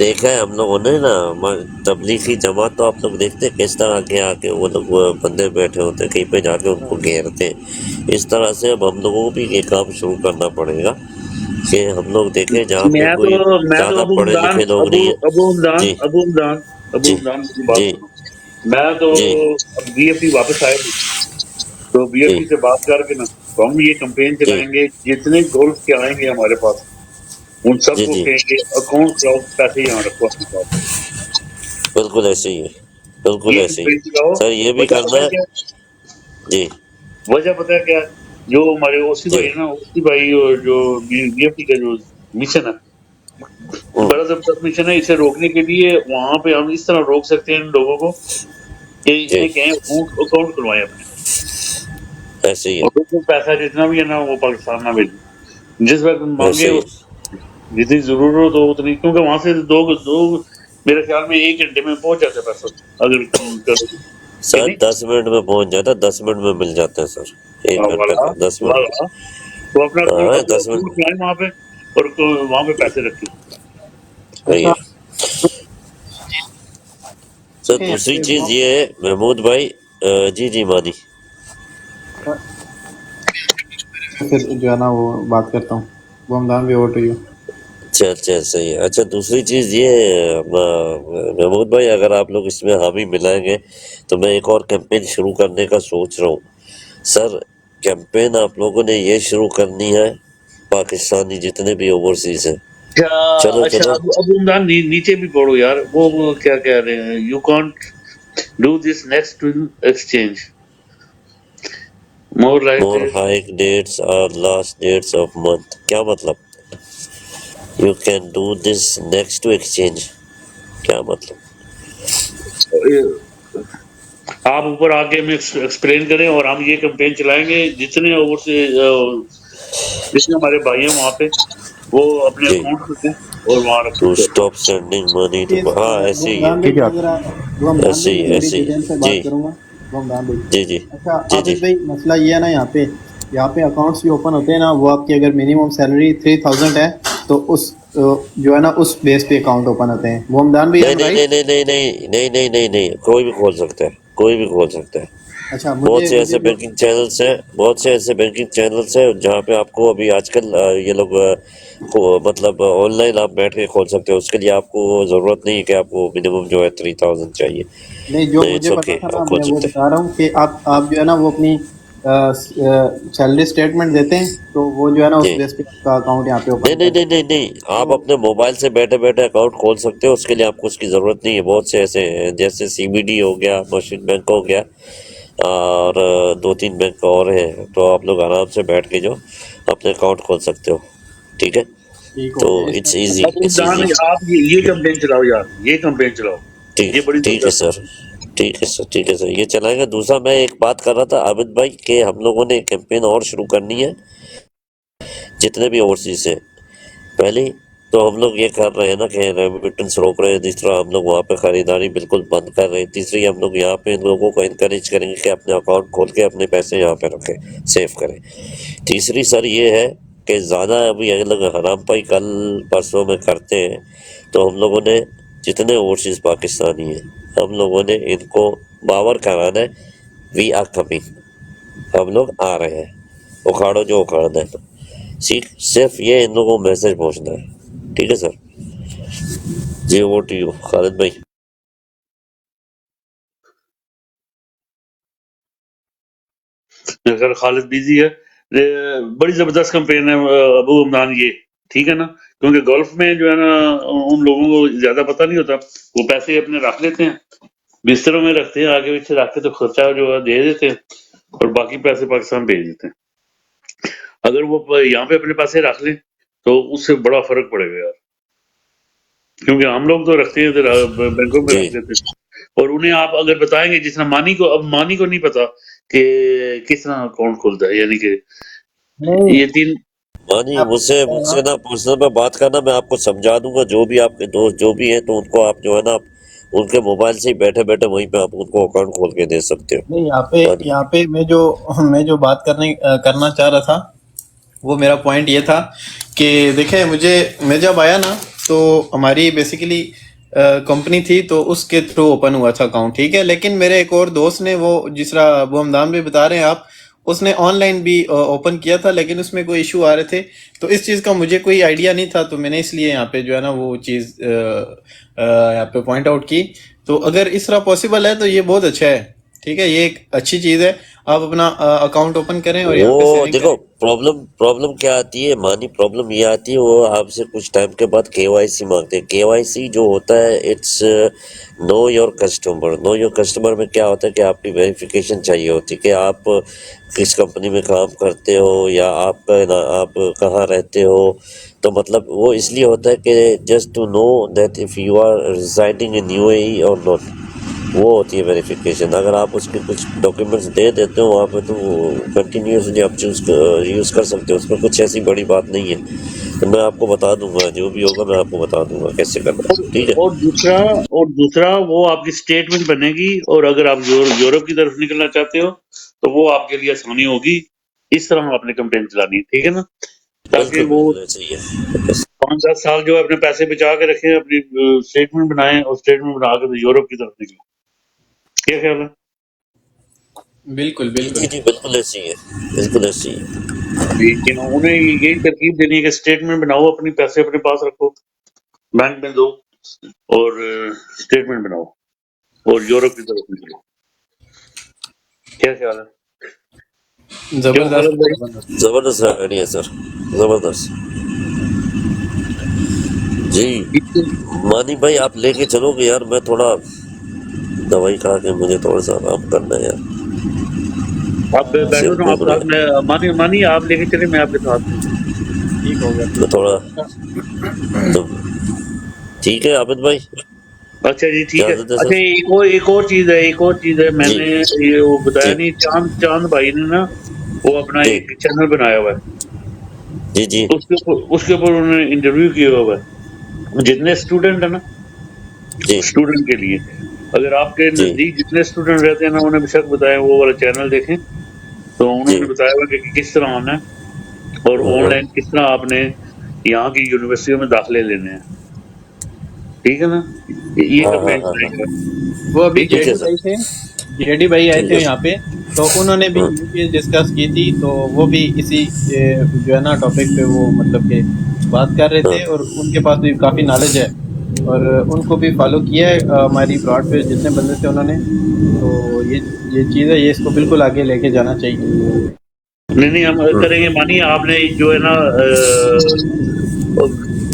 دیکھا ہے ہم لوگوں نے نا تبلیغی جماعت، تو آپ لوگ دیکھتے ہیں کس طرح کے آ کے وہ لوگ بندے بیٹھے ہوتے ہیں کہیں پہ جا کے ان کو گھیرتے ہیں. اس طرح سے اب ہم لوگوں کو بھی یہ کام شروع کرنا پڑے گا کہ ہم لوگ دیکھیں جہاں پہ کوئی میں تو زیادہ ابو پڑھے عمدان لکھے لوگ نہیں ہیں. جی ابو جی عمدان کی بات جی سنو. میں تو جی بی ایف پی واپس آئے تھے تو بی ایف جی پی سے بات کر کے نا تو ہم یہ کمپین جی چلائیں گے، جتنے گولف کے آئیں گے ہمارے پاس ان سب جی کو جی کہیں گے اکاؤنٹ کھلاؤ، پیسے یہاں رکھو اپنے پاس. بالکل ایسے ہی ہے، بالکل یہ ایسے ہی. کمپین چلاؤ. سر یہ بھی وجہ کرنا پتہ ہے ہے. کیا؟ جی وجہ پتہ ہے کیا؟ جو ہمارے اوسی جی بھائی ہے نا، اوسی بھائی اور جو بی ایف پی کا جو مشن ہے بڑا زبردست مشن ہے. اسے روکنے کے لیے وہاں پہ ہم اس طرح روک سکتے ہیں ان لوگوں کو کہ جی انہیں کہیں اکاؤنٹ کھلوائیں اپنے، ایسے ہی ہے، اور اس میں پیسہ جتنا بھی ہے نا وہ پاکستان نہ بھیجیں. جس وقت مانگے ایسے ہی ہے. جتنی ضرورت ہو اتنی، کیونکہ وہاں سے دو میرے خیال میں 1 گھنٹے میں پہنچ جاتا ہے پیسہ اگر کرو کہ سر نہیں. 10 منٹ میں پہنچ جاتا ہے، 10 منٹ میں مل جاتا ہے سر. 1 گھنٹہ والا کا 10 منٹ والا تو اپنا ہاں اپنا 10 منٹ اکاؤنٹ کھلائیں وہاں پہ اور وہاں پہ پیسے رکھیں. صحیح اچھا ہے. سر دیکھیں دوسری کہ چیز یہ ہے محمود بھائی، جی جی مانی. پھر جو ہے نا وہ بات کرتا ہوں. وہ ہمدان بھی اوور ٹو یو. اچھا صحیح ہے. اچھا دوسری چیز یہ ہے محمود بھائی، اگر آپ لوگ اس میں حامی ملائیں گے تو میں ایک اور کیمپین شروع کرنے کا سوچ رہا ہوں. سر کیمپین آپ لوگوں نے یہ شروع کرنی ہے، پاکستانی جتنے بھی اوورسیز ہیں. چلو اچھا چلو اب عمدان نیچے بھی پڑھو یار، وہ کیا کہہ رہے ہیں، you can't do this next exchange more like more this. Hike dates اور لاسٹ ڈیٹس آف منتھ. کیا مطلب؟ You can do this next to exchange, کیا مطلب؟ آپ اوپر آ کے ہمیں ایکسپلین کریں اور ہم یہ کمپین چلائیں گے. جتنے اوور سے جتنے ہمارے بھائی ہیں وہاں پہ وہ اپنے جی اکاؤنٹ کرتے ہیں اور وہاں ٹو رکھتے ہیں. اسٹاپ سینڈنگ منی ٹو، ہاں وہ ایسے ہی ہے، ہمدان بھائی میں ذرا وہ ہمدان ایسے بھائی ہی میں ہے، تھوڑی ایسے ہی ڈیٹیل سے ہے. بات جی کروں گا. وہ ہمدان بھائی جی جی اچھا جی جی عابد بھائی مسئلہ یہ ہے نا یہاں پہ اکاؤنٹس بھی اوپن ہوتے ہیں نا، وہ آپ کی اگر منیمم سیلری 3000 ہے تو اس جو ہے نا اس بیس پہ اکاؤنٹ اوپن ہوتے ہیں. وہ ہمدان بھائی نہیں ایم نہیں رائٹ؟ نہیں نہیں نہیں نہیں نہیں نہیں نہیں، کوئی بھی کھول سکتا ہے، کوئی بھی کھول سکتا ہے. اچھا بہت سے مجھے ایسے جو بینکنگ چینلس ہیں، بہت سے ایسے بینکنگ چینلس ہیں جہاں پہ آپ کو ابھی آج کل یہ لوگ مطلب آن لائن آپ بیٹھ کے کھول سکتے ہیں. اس کے لیے آپ کو ضرورت نہیں ہے کہ آپ کو منیمم جو ہے 3000 چاہیے. نہیں، جو نہیں مجھے اٹس پتا اوکے، تھا نا آپ کھول میں وہ سکتے ہیں. بتا رہا ہوں کہ آپ جو ہے نا وہ اپنی سیلری اسٹیٹمنٹ دیتے ہیں تو وہ جو ہے نا اس جی بیس پہ آپ کا اکاؤنٹ یہاں پہ نہیں اوپن نہیں کرتے نہیں ہیں. نہیں نہیں، آپ تو اپنے موبائل سے بیٹھے بیٹھے اکاؤنٹ کھول سکتے ہو. اس کے لیے آپ کو اس کی ضرورت نہیں ہے. بہت سے ایسے ہیں جیسے سی بی ڈی ہو گیا، مرشد بینک ہو گیا، اور 2-3 بینک اور ہیں. تو آپ لوگ آرام سے بیٹھ کے جو اپنے اکاؤنٹ کھول سکتے ہو. ٹھیک ہے، ٹھیک تو ہو گیا اس اٹس کا. ایزی، اب اٹس عمدان ایزی. آپ یہ کمپین چلاؤ یار، یہ کمپین چلاؤ، ٹھیک یہ بڑی ٹھیک ہے زبردست سر، ہے. ٹھیک ہے سر، ٹھیک ہے سر، یہ چلائیں گے. دوسرا میں ایک بات کر رہا تھا عابد بھائی کہ ہم لوگوں نے ایک کیمپین اور شروع کرنی ہے جتنے بھی اوورسیز ہیں. پہلی تو ہم لوگ یہ کر رہے ہیں نا کہ ریمیٹنس روک رہے ہیں، جس طرح ہم لوگ وہاں پہ خریداری بالکل بند کر رہے ہیں. تیسری ہم لوگ یہاں پہ ان لوگوں کو انکریج کریں گے کہ اپنے اکاؤنٹ کھول کے اپنے پیسے یہاں پہ رکھیں، سیو کریں. تیسری سر یہ ہے کہ زیادہ ابھی اگر لوگ حرام پائی کل پرسوں میں کرتے ہیں تو ہم لوگوں نے جتنے اوورسیز پاکستانی ہیں ہم لوگوں نے ان کو باور کرانا ہے. وی آر کمنگ، ہم لوگ آ رہے ہیں، اکھاڑو جو اکھاڑنا ہے. صرف یہ ان لوگوں کو میسج پہنچنا ہے. ٹھیک ہے سر. جی اوور ٹو یو خالد بھائی. اگر خالد بیزی ہے، بڑی زبردست کمپین ہے ابو عمدان یہ، ٹھیک ہے نا. کیونکہ گولف میں جو ہے نا ان لوگوں کو زیادہ پتہ نہیں ہوتا، وہ پیسے اپنے رکھ لیتے ہیں، بستروں میں رکھتے ہیں، آگے پیچھے رکھ کے تو خرچہ جو ہے دے دیتے ہیں اور باقی پیسے پاکستان بھیج دیتے ہیں. اگر وہ یہاں پہ اپنے پیسے رکھ لیں تو اس سے بڑا فرق پڑے گا یار. کیونکہ ہم لوگ تو رکھتے ہیں ادھر بینکوں میں جی رکھ دیتے ہیں، اور انہیں آپ اگر بتائیں گے، جس طرح مانی کو نہیں پتا کہ کس طرح اکاؤنٹ کھلتا ہے، یعنی کہ نہیں یہ تین. مانی مجھ سے نا پرسنل پہ بات کرنا، میں آپ کو سمجھا دوں گا. جو بھی آپ کے دوست جو بھی ہیں تو ان کو آپ جو ہے نا ان کے موبائل سے ہی بیٹھے بیٹھے وہیں پہ آپ ان کو اکاؤنٹ کھول کے دے سکتے ہو. نہیں، مانی یہاں پہ میں جو بات کرنا چاہ رہا تھا وہ میرا پوائنٹ یہ تھا کہ دیکھیں میں جب آیا نا تو ہماری بیسیکلی کمپنی تھی تو اس کے تھرو اوپن ہوا تھا اکاؤنٹ، ٹھیک ہے. لیکن میرے ایک اور دوست نے، وہ جس طرح ابو حمدان بھی بتا رہے ہیں آپ، اس نے آن لائن بھی اوپن کیا تھا، لیکن اس میں کوئی ایشو آ رہے تھے. تو اس چیز کا مجھے کوئی آئیڈیا نہیں تھا، تو میں نے اس لیے یہاں پہ جو ہے نا وہ چیز یہاں پہ پوائنٹ آؤٹ کی. تو اگر اس طرح پاسبل ہے تو یہ بہت اچھا ہے، ٹھیک ہے، یہ ایک اچھی چیز ہے. آپ اپنا اکاؤنٹ اوپن کریں اور یہاں پہ وہ سیونگ دیکھو کریں. پرابلم کیا آتی ہے، مانی پرابلم یہ آتی ہے، وہ آپ سے کچھ ٹائم کے بعد KYC مانگتے ہیں. KYC جو ہوتا ہے it's know your customer. Know your customer میں کیا ہوتا ہے کہ آپ کی ویریفیکیشن چاہیے ہوتی ہے کہ آپ کس کمپنی میں کام کرتے ہو یا آپ کہاں رہتے ہو. تو مطلب وہ اس لیے ہوتا ہے کہ just to know that if you are residing in UAE اور ناٹ، وہ ہوتی ہے ویریفیکیشن. اگر آپ اس کے کچھ ڈاکیومنٹس دے دیتے ہو وہاں پہ تو کنٹینیوسلی آپ یوز کر سکتے ہو، اس میں کچھ ایسی بڑی بات نہیں ہے. تو میں آپ کو بتا دوں گا، جو بھی ہوگا میں آپ کو بتا دوں گا کیسے کرنا ہے، ٹھیک ہے. دوسرا وہ آپ کی اسٹیٹمنٹ بنے گی، اور اگر آپ یورپ کی طرف نکلنا چاہتے ہو تو وہ آپ کے لیے آسانی ہوگی. اس طرح آپ نے کمپلین چلانی ہے، ٹھیک ہے نا، تاکہ بالکل وہ بالکل ایسے ہی ہے. 5-10 سال جو ہے اپنے پیسے بچا کے رکھیں، اپنی اسٹیٹمنٹ بنائیں اور اسٹیٹمنٹ بنا کے یورپ کی طرف نکلیں. کیا خیال ہے؟ بالکل جی بالکل. جی جی بالکل ایسے ہی ہے، بالکل ایسے ہی ہے. لیکن انہیں یہی ترکیب دینی ہے کہ اسٹیٹمنٹ بناؤ، اپنی پیسے اپنے پاس رکھو، بینک میں دو، اور اسٹیٹمنٹ بناؤ اور یورپ کی طرف نکلو. کیا خیال ہے؟ کیوں زبردست خالد بھائی؟ زبردست. زبردست آئیڈیا سر، زبردست. جی مانی بھائی آپ لے کے چلو گے یار، میں تھوڑا دوائی کھا کے مجھے تھوڑا سا آرام کرنا ہے یار، آپ بیٹھو سر نا، آپ گھوم رہا ساتھ ہے. میں مانی آپ لے کے چلے، میں آپ کے ساتھ ہوں. ٹھیک ہو گیا، تو ٹھیک ہو تھوڑا گیا. تو ٹھیک ہے عابد بھائی، اچھا جی ٹھیک ہے. اجازت ہے اچھا سر. ایک اور چیز ہے، میں جی نے یہ وہ بتایا جی نہیں، چاند بھائی نے نا وہ اپنا جی ایک چینل بنایا ہوا ہے، جی جی اس کے اوپر انہوں نے انٹرویو کیا ہوا ہے جتنے اسٹوڈنٹ ہیں نا، جی اسٹوڈنٹ کے لیے. اگر آپ کے جی نزدیک جتنے اسٹوڈنٹ رہتے ہیں نا، انہیں بے شک بتایا وہ والا چینل دیکھیں. تو انہوں جی نے بتایا ہوا کہ کس طرح آنا ہے اور آن لائن کس طرح آپ نے یہاں کی یونیورسٹیوں میں داخلے لینے ہیں، ٹھیک ہے نا. یہ ہاں ہاں کمپلین ہاں ہاں چلائیں گے، وہ ابھی ٹھیک ہے. ٹھیک جے ہے ڈی سر، بھائی تھے، جے ڈی بھائی آئے ٹھیک تھے ہے یہاں سر. پہ، تو انہوں نے بھی یہ چیز ڈسکس کی تھی. تو وہ بھی اسی جو ہے نا ٹاپک پہ وہ مطلب کہ بات کر رہے ہاں تھے، اور ان کے پاس بھی کافی نالج ہے، اور ان کو بھی فالو کیا ہے ہماری براڈ پہ جتنے بندے تھے انہوں نے. تو یہ چیز ہے، یہ اس کو بالکل آگے لے کے جانا چاہیے. نہیں ہم کریں گے. مانی آپ نے جو ہے نا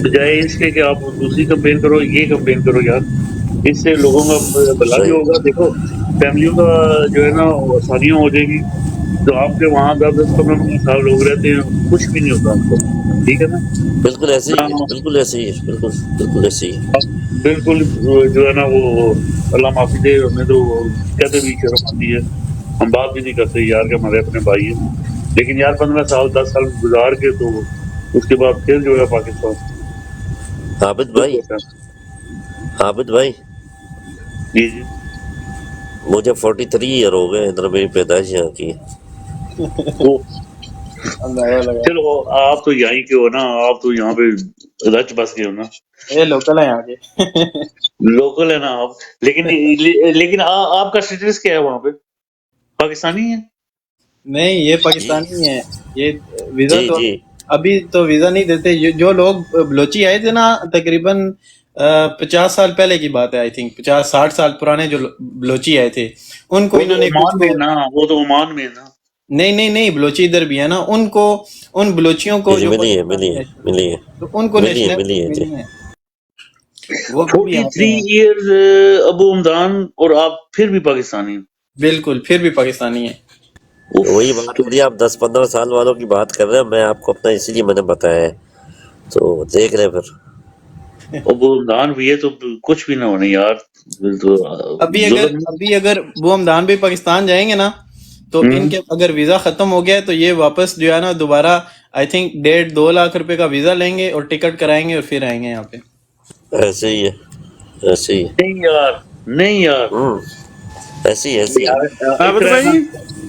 بجائے اس کے کہ آپ دوسری کمپلین کرو، یہ کمپلین کرو یار، اس سے لوگوں کا بھلا بھی صحیح. ہوگا. دیکھو فیملیوں کا جو ہے نا آسانیاں ہو جائے گی. تو آپ کے وہاں 10-10 15-15 سال لوگ رہتے ہیں، کچھ بھی نہیں ہوتا ان کو، ٹھیک ہے نا. بالکل ایسے ہی ہے، نہ بالکل ایسے ہی ہے، بالکل بالکل ایسے ہی ہے. بالکل جو ہے نا وہ اللہ معافی دے، ہمیں تو کہتے بھی شرم آتی ہے، ہم بات بھی نہیں کرتے یار کہ ہمارے اپنے بھائی ہیں. لیکن یار 15 سال 10 سال گزار کے تو اس کے بعد پھر جو ہے پاکستان عابد دکھ بھائی، ہوتا ہے. عابد بھائی جی جی. مجھے 43 ایئر ہو گئے، ادھر میری پیدائش یہاں کی ہے. وہ اندازہ لگا. چلو آپ تو یہیں کے ہو نا، آپ تو یہاں پہ رچ بس گئے ہو نا، یہ لوکل ہے یہاں کے. لوکل ہے نا آپ. لیکن آپ کا اسٹیٹس کیا ہے وہاں پہ؟ پاکستانی ہے؟ نہیں، یہ جی پاکستانی ہے. یہ ویزا جی تو جی ابھی تو ویزا نہیں دیتے. جو لوگ بلوچی آئے تھے نا، تقریباً 50 سال پہلے کی بات ہے، آئی تھنک 50-60 سال پرانے جو بلوچی آئے تھے، ان کو وہ تو انہوں نے کچھ عمان میں ہے نا، وہ تو عمان میں ہے نا. نہیں بلوچی ادھر بھی ہے نا. ان بلوچیوں جی کو جی جو ملی ہے، ملی پاکستانی ہے، نیشنل، ملی ہے، تو ان کو ملی ہے، ملی نیشنلٹی ہے. جی ملی ہے، وہ ابھی بھی یہاں پہ 43 ہیں. ایئرز ابو حمدان، اور آپ پھر بھی پاکستانی ہیں. بالکل، پھر بھی پاکستانی ہے. اف. وہی بات ہو رہی ہے، آپ 10-15 سال والوں کی بات کر رہے ہیں، میں آپ کو اپنا اسی لیے میں نے بتایا ہے. تو دیکھ رہے پھر. ابو حمدان بھی ہے تو کچھ بھی نہ ہونے یار، تو ظلم. ابھی اگر وہ ہمدان بھی پاکستان جائیں گے نا، تو ان کے اگر ویزا ختم ہو گیا تو یہ واپس جو ہے نا دوبارہ آئی تھنک 1.5-2 لاکھ روپے کا ویزا لیں گے اور ٹکٹ کرائیں گے اور پھر آئیں گے یہاں پہ. ایسے ہی ہے، ایسے ہی ہے. نہیں یار، نہیں یار. ایسے ہی ایسے ہی. یار اس عابد طرح ہے نا، بھائی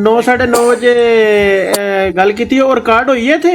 9:30 ਵਜੇ ਗੱਲ ਕੀਤੀ ਉਹ ਰਿਕਾਰਡ ਹੋਈ ਹੈ ਇੱਥੇ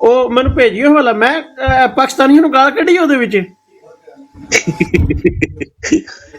ਉਹ ਮੈਨੂੰ ਭੇਜਿਓ ਹਵਾਲਾ ਮੈਂ ਪਾਕਿਸਤਾਨੀਆਂ ਨੂੰ ਗਾਲ ਕੱਢੀ ਉਹਦੇ ਵਿੱਚ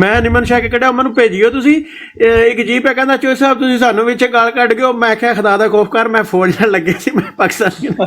ਮੈਂ ਨਿਮਨ ਸ਼ਾਹ ਕੇ ਕੱਢਿਆ ਮੈਨੂੰ ਭੇਜਿਓ ਤੁਸੀਂ ਇੱਕ ਜੀਪ ਹੈ ਕਹਿੰਦਾ ਚੋਈ ਸਾਹਿਬ ਤੁਸੀਂ ਸਾਨੂੰ ਵਿੱਚ ਗਾਲ ਕੱਢ ਗਏ ਮੈਂ ਕਿਹਾ ਖੁਦਾ ਦਾ ਖੌਫ ਕਰ ਮੈਂ ਫੌਜ ਨਾਲ ਲੱਗੇ ਸੀ ਮੈਂ ਪਾਕਿਸਤਾਨੀਆਂ ਨੂੰ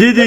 ਜੀ ਜੀ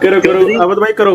ਕਰੋ ਆਬਦ ਭਾਈ ਕਰੋ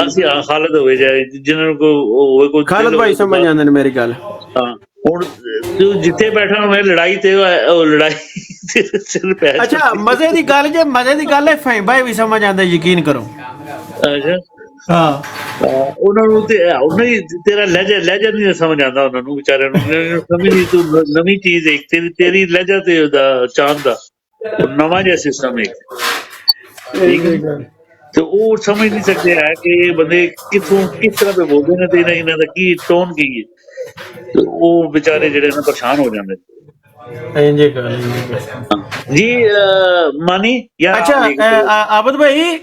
ਅਸੀਂ ਖਾਲਦ ਹੋਵੇ ਜਾਏ ਜਿਨ੍ਹਾਂ ਨੂੰ ਹੋਵੇ ਕੋਈ ਖਾਲਿਦ ਭਾਈ ਸਮਝ ਜਾਂਦੇ ਨੇ ਮੇਰੀ ਗੱਲ ਹਾਂ ਹੁਣ ਤੂੰ ਜਿੱਥੇ ਬੈਠਾ ਹੋਵੇਂ ਲੜਾਈ ਤੇ ਉਹ ਲੜਾਈ ਤੇਰੇ ਸਿਰ ਪੈ ਅੱਛਾ ਮਜ਼ੇ ਦੀ ਗੱਲ ਹੈ ਫਹੀਮ ਭਾਈ ਵੀ ਸਮਝ ਆਂਦਾ ਯਕੀਨ ਕਰੋ ਅੱਛਾ ਹਾਂ ਉਹਨਾਂ ਨੂੰ ਤੇ ਉਹਨਾਂ ਹੀ ਤੇਰਾ ਲਹਿਜਾ ਨਹੀਂ ਸਮਝ ਆਉਂਦਾ ਉਹਨਾਂ ਨੂੰ ਵਿਚਾਰਿਆਂ ਨੂੰ ਸਮਝ ਨਹੀਂ ਤੂੰ ਨਵੀਂ ਚੀਜ਼ ਇੱਕ ਤੇਰੀ ਲਹਿਜਾ ਤੇ ਉਹਦਾ ਚਾਂਦ ਦਾ ਨਵਾਂ ਜਿਹਾ ਸਿਸਟਮ ਹੈ ਠੀਕ ਹੈ ਤੇ ਉਹ ਸਮਝ ਨਹੀਂ ਸਕਦੇ ਹੈ ਕਿ ਇਹ ਬੰਦੇ ਕਿੱਥੋਂ ਕਿਸ ਤਰ੍ਹਾਂ ਦੇ ਬੋਲਦੇ ਨੇ ਤੇ ਇਹਨਾਂ ਦਾ ਕੀ ਟੋਨ ਕੀ ਹੈ ਤੇ ਉਹ ਵਿਚਾਰੇ ਜਿਹੜੇ ਨੇ ਪਰੇਸ਼ਾਨ ਹੋ ਜਾਂਦੇ ਇੰਜੇ ਗੱਲ ਜੀ ਮਾਨੀ ਯਾਰ ਅੱਛਾ ਆਬਦ ਭਾਈ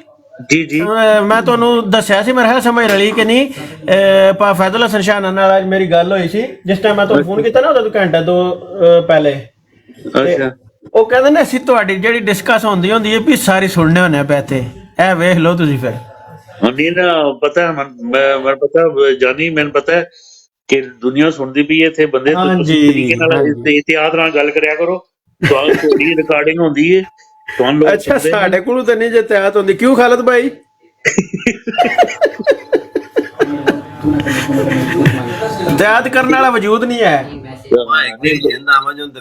ਜੀ ਮੈਂ ਤੁਹਾਨੂੰ ਦੱਸਿਆ ਸੀ ਮੇਰੇ ਖਿਆਲ ਸਮਝ ਰਲੀ ਕਿ ਨਹੀਂ ਪਾ ਫੈਜ਼ਲ ਹਸਨ ਸ਼ਾਹ ਨਾਲ ਅੱਜ ਮੇਰੀ ਗੱਲ ਹੋਈ ਸੀ ਜਿਸ ਟਾਈਮ ਮੈਂ ਤੁਹਾਨੂੰ ਫੋਨ ਕੀਤਾ ਨਾ ਉਦੋਂ ਘੰਟਾ ਤੋਂ ਪਹਿਲੇ ਅੱਛਾ ਉਹ ਕਹਿੰਦੇ ਨੇ ਅਸੀਂ ਤੁਹਾਡੀ ਜਿਹੜੀ ਡਿਸਕਸ ਹੁੰਦੀ ਹੈ ਵੀ ਸਾਰੀ ਸੁਣਨੇ ਹੁੰਨੇ ਪਏ ਤੇ ਇਹ ਵੇਖ ਲਓ ਤੁਸੀਂ ਫਿਰ ਮਨੀ ਨਾ ਪਤਾ ਮੈਂ ਪਤਾ ਜਾਨੀ ਮੈਨੂੰ ਪਤਾ ਕਿ ਦੁਨੀਆ ਸੁਣਦੀ ਪਈ ਇੱਥੇ ਬੰਦੇ ਤਰੀਕੇ ਨਾਲ ਇਤਿਆਦ ਨਾਲ ਗੱਲ ਕਰਿਆ ਕਰੋ ਤੁਹਾਨੂੰ ਥੋੜੀ ਰਿਕਾਰਡਿੰਗ ਹੁੰਦੀ ਹੈ ਤੁਹਾਨੂੰ ਲੋਕ ਅੱਛਾ ਸਾਡੇ ਕੋਲ ਤਾਂ ਨਹੀਂ ਜੇ ਇਤਿਆਦ ਹੁੰਦੀ ਕਿਉਂ ਖਾਲਦ ਭਾਈ ਇਤਿਆਦ ਕਰਨ ਵਾਲਾ ਵਜੂਦ ਨਹੀਂ ਹੈ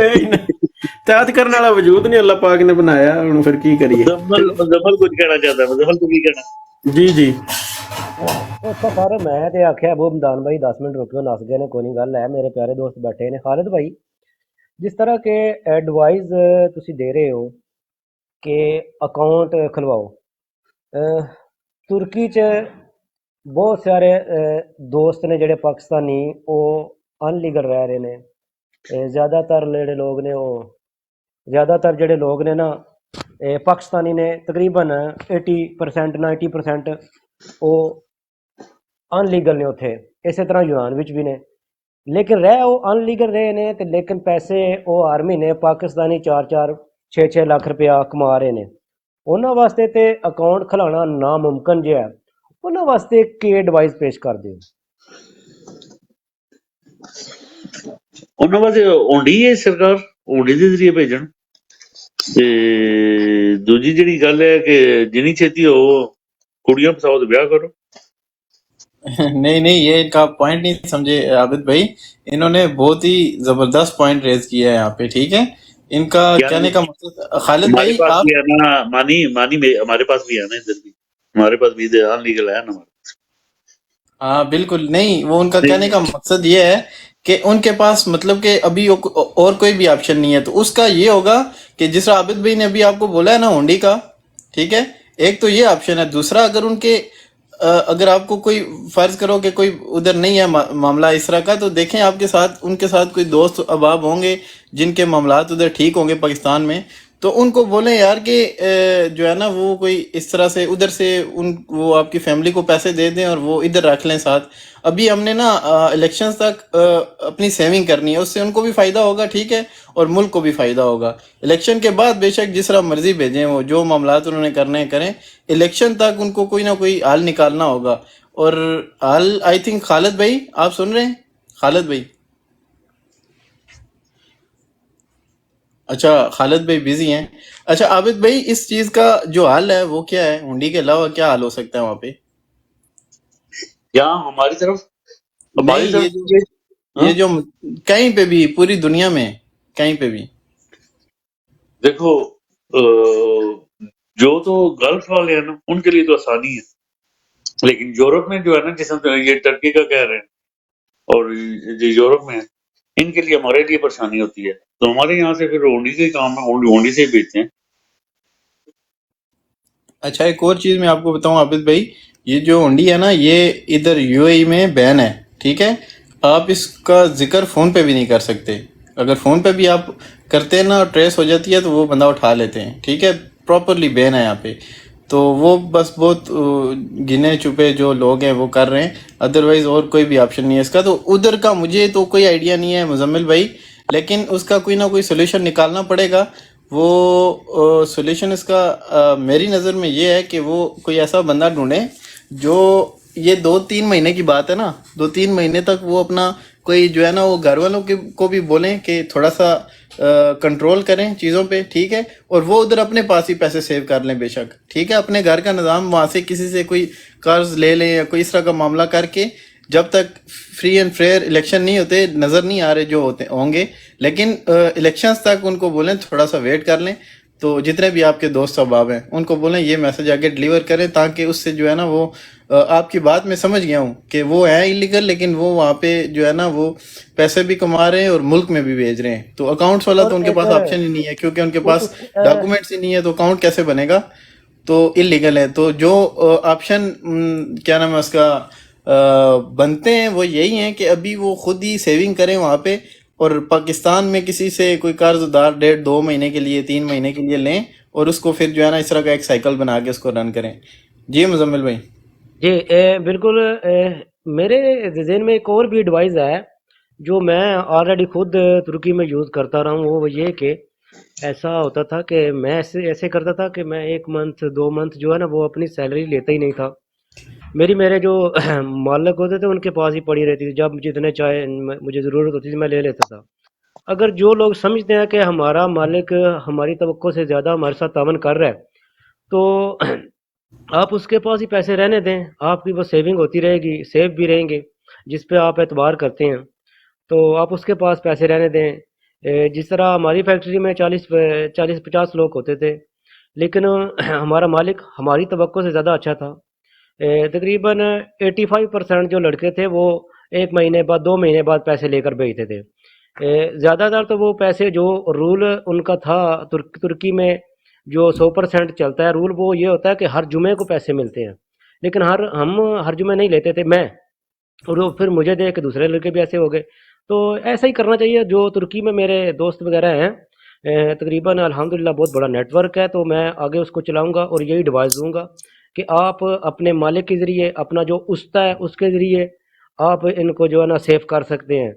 ਇਤਿਆਦ ਕਰਨ ਵਾਲਾ ਵਜੂਦ ਨਹੀਂ ਅੱਲਾਹ ਪਾਕ ਨੇ ਬਣਾਇਆ ਹੁਣ ਫਿਰ ਕੀ ਕਰੀਏ ਮੁਜ਼ੱਫਰ ਕੁਝ ਕਹਿਣਾ ਚਾਹਦਾ ਮੁਜ਼ੱਫਰ ਤੂੰ ਕੀ ਕਹਿਣਾ ਜੀ ਉੱਥੋਂ ਸਾਰੇ ਮੈਂ ਤੇ ਆਖਿਆ ਅਬੂ ਹਮਦਾਨ ਭਾਈ 10 ਮਿੰਟ ਰੁਕਿਓ ਨਸ ਗਏ ਨੇ ਕੋਈ ਨਹੀਂ ਗੱਲ ਹੈ ਮੇਰੇ ਪਿਆਰੇ ਦੋਸਤ ਬੈਠੇ ਨੇ ਖਾਲਿਦ ਭਾਈ ਜਿਸ ਤਰ੍ਹਾਂ ਕਿ ਐਡਵਾਈਸ ਤੁਸੀਂ ਦੇ ਰਹੇ ਹੋ ਕਿ ਅਕਾਊਂਟ ਖੁਲਵਾਓ ਤੁਰਕੀ 'ਚ ਬਹੁਤ ਸਾਰੇ ਦੋਸਤ ਨੇ ਜਿਹੜੇ ਪਾਕਿਸਤਾਨੀ ਉਹ ਅਨਲੀਗਲ ਰਹਿ ਰਹੇ ਨੇ زیادہ تر جڑے لوگ نے وہ زیادہ تر جڑے لوگ نے نا پاکستانی نے تقریباً 80% 90% وہ ان لیگل نے اتنے، اسی طرح یونان وچ بھی نے، لیکن رہ وہ ان لیگل رہے نے تے لیکن پیسے وہ ہر مہینے پاکستانی 4-4 6-6 لاکھ روپیہ کما رہے نے، انہاں واسطے تے اکاؤنٹ کھلانا ناممکن جہا ہے، انہاں واسطے کی ایڈوائز پیش کر دیو؟ انہوں نے اونڈی ہے سرکار، اونڈی کے ذریعے بھیجن۔ تے دوجی جڑی گل ہے کہ جنی چھتی ہو کڑیاں پساؤ تو بیاہ کرو۔ نہیں نہیں، یہ ان کا پوائنٹ نہیں سمجھے عابد بھائی، انہوں نے بہت ہی زبردست پوائنٹ ریز کیا ہے یہاں پہ، ٹھیک ہے؟ ان کا کیا کہنے کا مقصد خالد ہمارے بھائی پاس آپ، بھی ہے نا مانی ہمارے پاس بھی ہے نا ادھر بھی، ہمارے پاس بھی ان لیگل ہے نا ہمارے ہاں بالکل نہیں، وہ ان کا کہنے پاس۔ کا مقصد یہ ہے کہ ان کے پاس مطلب کہ ابھی اور کوئی بھی آپشن نہیں ہے، تو اس کا یہ ہوگا کہ جس طرح عابد بھائی نے ابھی آپ کو بولا ہے نا ہونڈی کا، ٹھیک ہے، ایک تو یہ آپشن ہے، دوسرا اگر ان کے اگر آپ کو کوئی فرض کرو کہ کوئی ادھر نہیں ہے معاملہ اس طرح کا، تو دیکھیں آپ کے ساتھ ان کے ساتھ کوئی دوست احباب ہوں گے جن کے معاملات ادھر ٹھیک ہوں گے پاکستان میں، تو ان کو بولیں یار کہ جو ہے نا وہ کوئی اس طرح سے ادھر سے وہ آپ کی فیملی کو پیسے دے دیں اور وہ ادھر رکھ لیں ساتھ۔ ابھی ہم نے نا الیکشنز تک اپنی سیونگ کرنی ہے، اس سے ان کو بھی فائدہ ہوگا، ٹھیک ہے، اور ملک کو بھی فائدہ ہوگا۔ الیکشن کے بعد بے شک جس طرح مرضی بھیجیں، وہ جو معاملات انہوں نے کرنے ہیں کریں، الیکشن تک ان کو کوئی نہ کوئی حل نکالنا ہوگا۔ اور حل آئی تھنک خالد بھائی آپ سن رہے ہیں؟ خالد بھائی، اچھا خالد بھائی بزی ہیں۔ اچھا عابد بھائی، اس چیز کا جو حل ہے وہ کیا ہے؟ ہنڈی کے علاوہ کیا حل ہو سکتا ہے وہاں پہ؟ یہاں ہماری طرف نہیں، ہاں یہ جو کہیں پہ بھی پوری دنیا میں کہیں پہ بھی، دیکھو جو تو گلف والے ہیں نا ان کے لیے تو آسانی ہے، لیکن یورپ میں جو ہے نا جس طرح یہ ٹرکی کا کہہ رہے ہیں اور جو یورپ میں ہیں ان کے لیے ہمارے لیے پریشانی ہوتی ہے، تو ہمارے یہاں سے پھر ہونڈی سے ہی کام ہے، ہونڈی سے ہی بیچتے ہیں۔ اچھا ایک اور چیز میں آپ کو بتاؤں عابد بھائی، یہ جو ہنڈی ہے نا یہ ادھر یو اے ای میں بین ہے، ٹھیک ہے؟ آپ اس کا ذکر فون پہ بھی نہیں کر سکتے، اگر فون پہ بھی آپ کرتے ہیں نا ٹریس ہو جاتی ہے تو وہ بندہ اٹھا لیتے ہیں، ٹھیک ہے؟ پراپرلی بین ہے یہاں پہ، تو وہ بس بہت گنے چپے جو لوگ ہیں وہ کر رہے ہیں، ادروائز اور کوئی بھی آپشن نہیں ہے اس کا۔ تو ادھر کا مجھے تو کوئی آئیڈیا نہیں ہے مزمل بھائی، لیکن اس کا کوئی نہ کوئی سولوشن نکالنا پڑے گا۔ وہ سولوشن اس کا میری نظر میں یہ ہے کہ وہ کوئی ایسا بندہ ڈھونڈیں جو، یہ 2-3 مہینے کی بات ہے نا، 2-3 مہینے تک وہ اپنا کوئی جو ہے نا وہ گھر والوں کو بھی بولیں کہ تھوڑا سا کنٹرول کریں چیزوں پہ، ٹھیک ہے؟ اور وہ ادھر اپنے پاس ہی پیسے سیو کر لیں بے شک، ٹھیک ہے؟ اپنے گھر کا نظام وہاں سے کسی سے کوئی قرض لے لیں یا کوئی اس طرح کا معاملہ کر کے، جب تک فری اینڈ فیئر الیکشن نہیں ہوتے، نظر نہیں آ رہے جو ہوتے ہوں گے، لیکن الیکشنز تک ان کو بولیں تھوڑا سا ویٹ کر لیں۔ تو جتنے بھی آپ کے دوست احباب ہیں ان کو بولیں یہ میسج آگے ڈلیور کریں، تاکہ اس سے جو ہے نا وہ آپ کی بات میں سمجھ گیا ہوں کہ وہ ہیں ایلیگل، لیکن وہ وہاں پہ جو ہے نا وہ پیسے بھی کما رہے ہیں اور ملک میں بھی بھیج رہے ہیں، تو اکاؤنٹس والا اور تو ان کے ایک پاس آپشن ہی نہیں ہے، کیونکہ ان کے پاس اس ڈاکومنٹس ہی نہیں ہے، تو اکاؤنٹ کیسے بنے گا؟ تو اللیگل ہے۔ تو جو آپشن کیا نام ہے اس کا بنتے ہیں وہ یہی ہیں کہ ابھی وہ خود ہی سیونگ کریں وہاں پہ، اور پاکستان میں کسی سے کوئی قرض دار 1.5-2 مہینے کے لیے 3 مہینے کے لیے لیں، اور اس کو پھر جو ہے نا اس طرح کا ایک سائیکل بنا کے اس کو رن کریں۔ جی مزمل بھائی۔ جی بالکل میرے ذہن میں ایک اور بھی ایڈوائز ہے جو میں آلریڈی خود ترکی میں یوز کرتا رہا ہوں، وہ یہ کہ ایسا ہوتا تھا کہ میں ایسے کرتا تھا کہ میں 1 منتھ 2 منتھ جو ہے نا وہ اپنی سیلری لیتا ہی نہیں تھا، میرے جو مالک ہوتے تھے ان کے پاس ہی پڑی رہتی تھی، جب جتنے چاہے مجھے ضرورت ہوتی تھی میں لے لیتا تھا۔ اگر جو لوگ سمجھتے ہیں کہ ہمارا مالک ہماری توقع سے زیادہ ہمارے ساتھ تعاون کر رہا ہے، تو آپ اس کے پاس ہی پیسے رہنے دیں، آپ کی وہ سیونگ ہوتی رہے گی، سیو بھی رہیں گے، جس پہ آپ اعتبار کرتے ہیں تو آپ اس کے پاس پیسے رہنے دیں۔ جس طرح ہماری فیکٹری میں 40-50 لوگ ہوتے تھے، لیکن ہمارا مالک ہماری توقع سے زیادہ اچھا تھا، تقریباً 85% جو لڑکے تھے وہ 1 مہینے بعد 2 مہینے بعد پیسے لے کر بھیجتے تھے۔ زیادہ تر تو وہ پیسے جو رول ان کا تھا ترکی میں جو 100% چلتا ہے رول، وہ یہ ہوتا ہے کہ ہر جمعے کو پیسے ملتے ہیں، لیکن ہم ہر جمعے نہیں لیتے تھے، میں اور وہ پھر مجھے دے کے دوسرے لڑکے بھی ایسے ہو گئے، تو ایسا ہی کرنا چاہیے. جو ترکی میں میرے دوست وغیرہ ہیں تقریباً الحمدللہ بہت بڑا نیٹ ورک ہے، تو میں آگے اس کو چلاؤں گا اور یہی ایڈوائز دوں گا کہ آپ اپنے مالک کے ذریعے، اپنا جو استا ہے اس کے ذریعے آپ ان کو جو ہے نا سیف کر سکتے ہیں.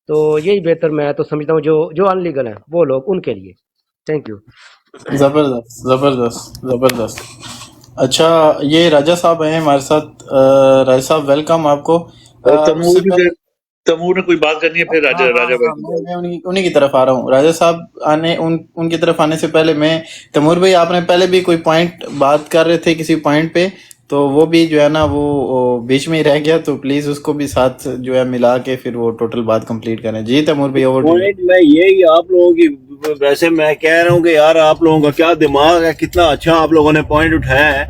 تو یہی بہتر میں تو سمجھتا ہوں. جو ان لیگل ہیں وہ لوگ، ان کے لیے. Thank you. زبردست زبردست زبردست. اچھا یہ راجہ صاحب ہیں ہمارے ساتھ. راجہ صاحب ویلکم آپ کو. اس سے پہلے تیمور نے کوئی بات کرنی ہے، پھر راجہ بھائی. میں انہی کی طرف آ رہا ہوں. راجہ صاحب آنے ان کی طرف آنے سے پہلے میں تیمور بھائی، آپ نے پہلے بھی کوئی پوائنٹ بات کر رہے تھے کسی پوائنٹ پہ، تو وہ بھی جو ہے نا وہ بیچ میں ہی رہ گیا، تو پلیز اس کو بھی ساتھ جو ہے ملا کے پھر وہ ٹوٹل بات کمپلیٹ کریں. جی تیمور بھائی اوور ٹو یو. میں یہی آپ لوگوں کی، ویسے میں کہہ رہا ہوں کہ یار آپ لوگوں کا کیا دماغ ہے، کتنا اچھا آپ لوگوں نے پوائنٹ اٹھایا ہے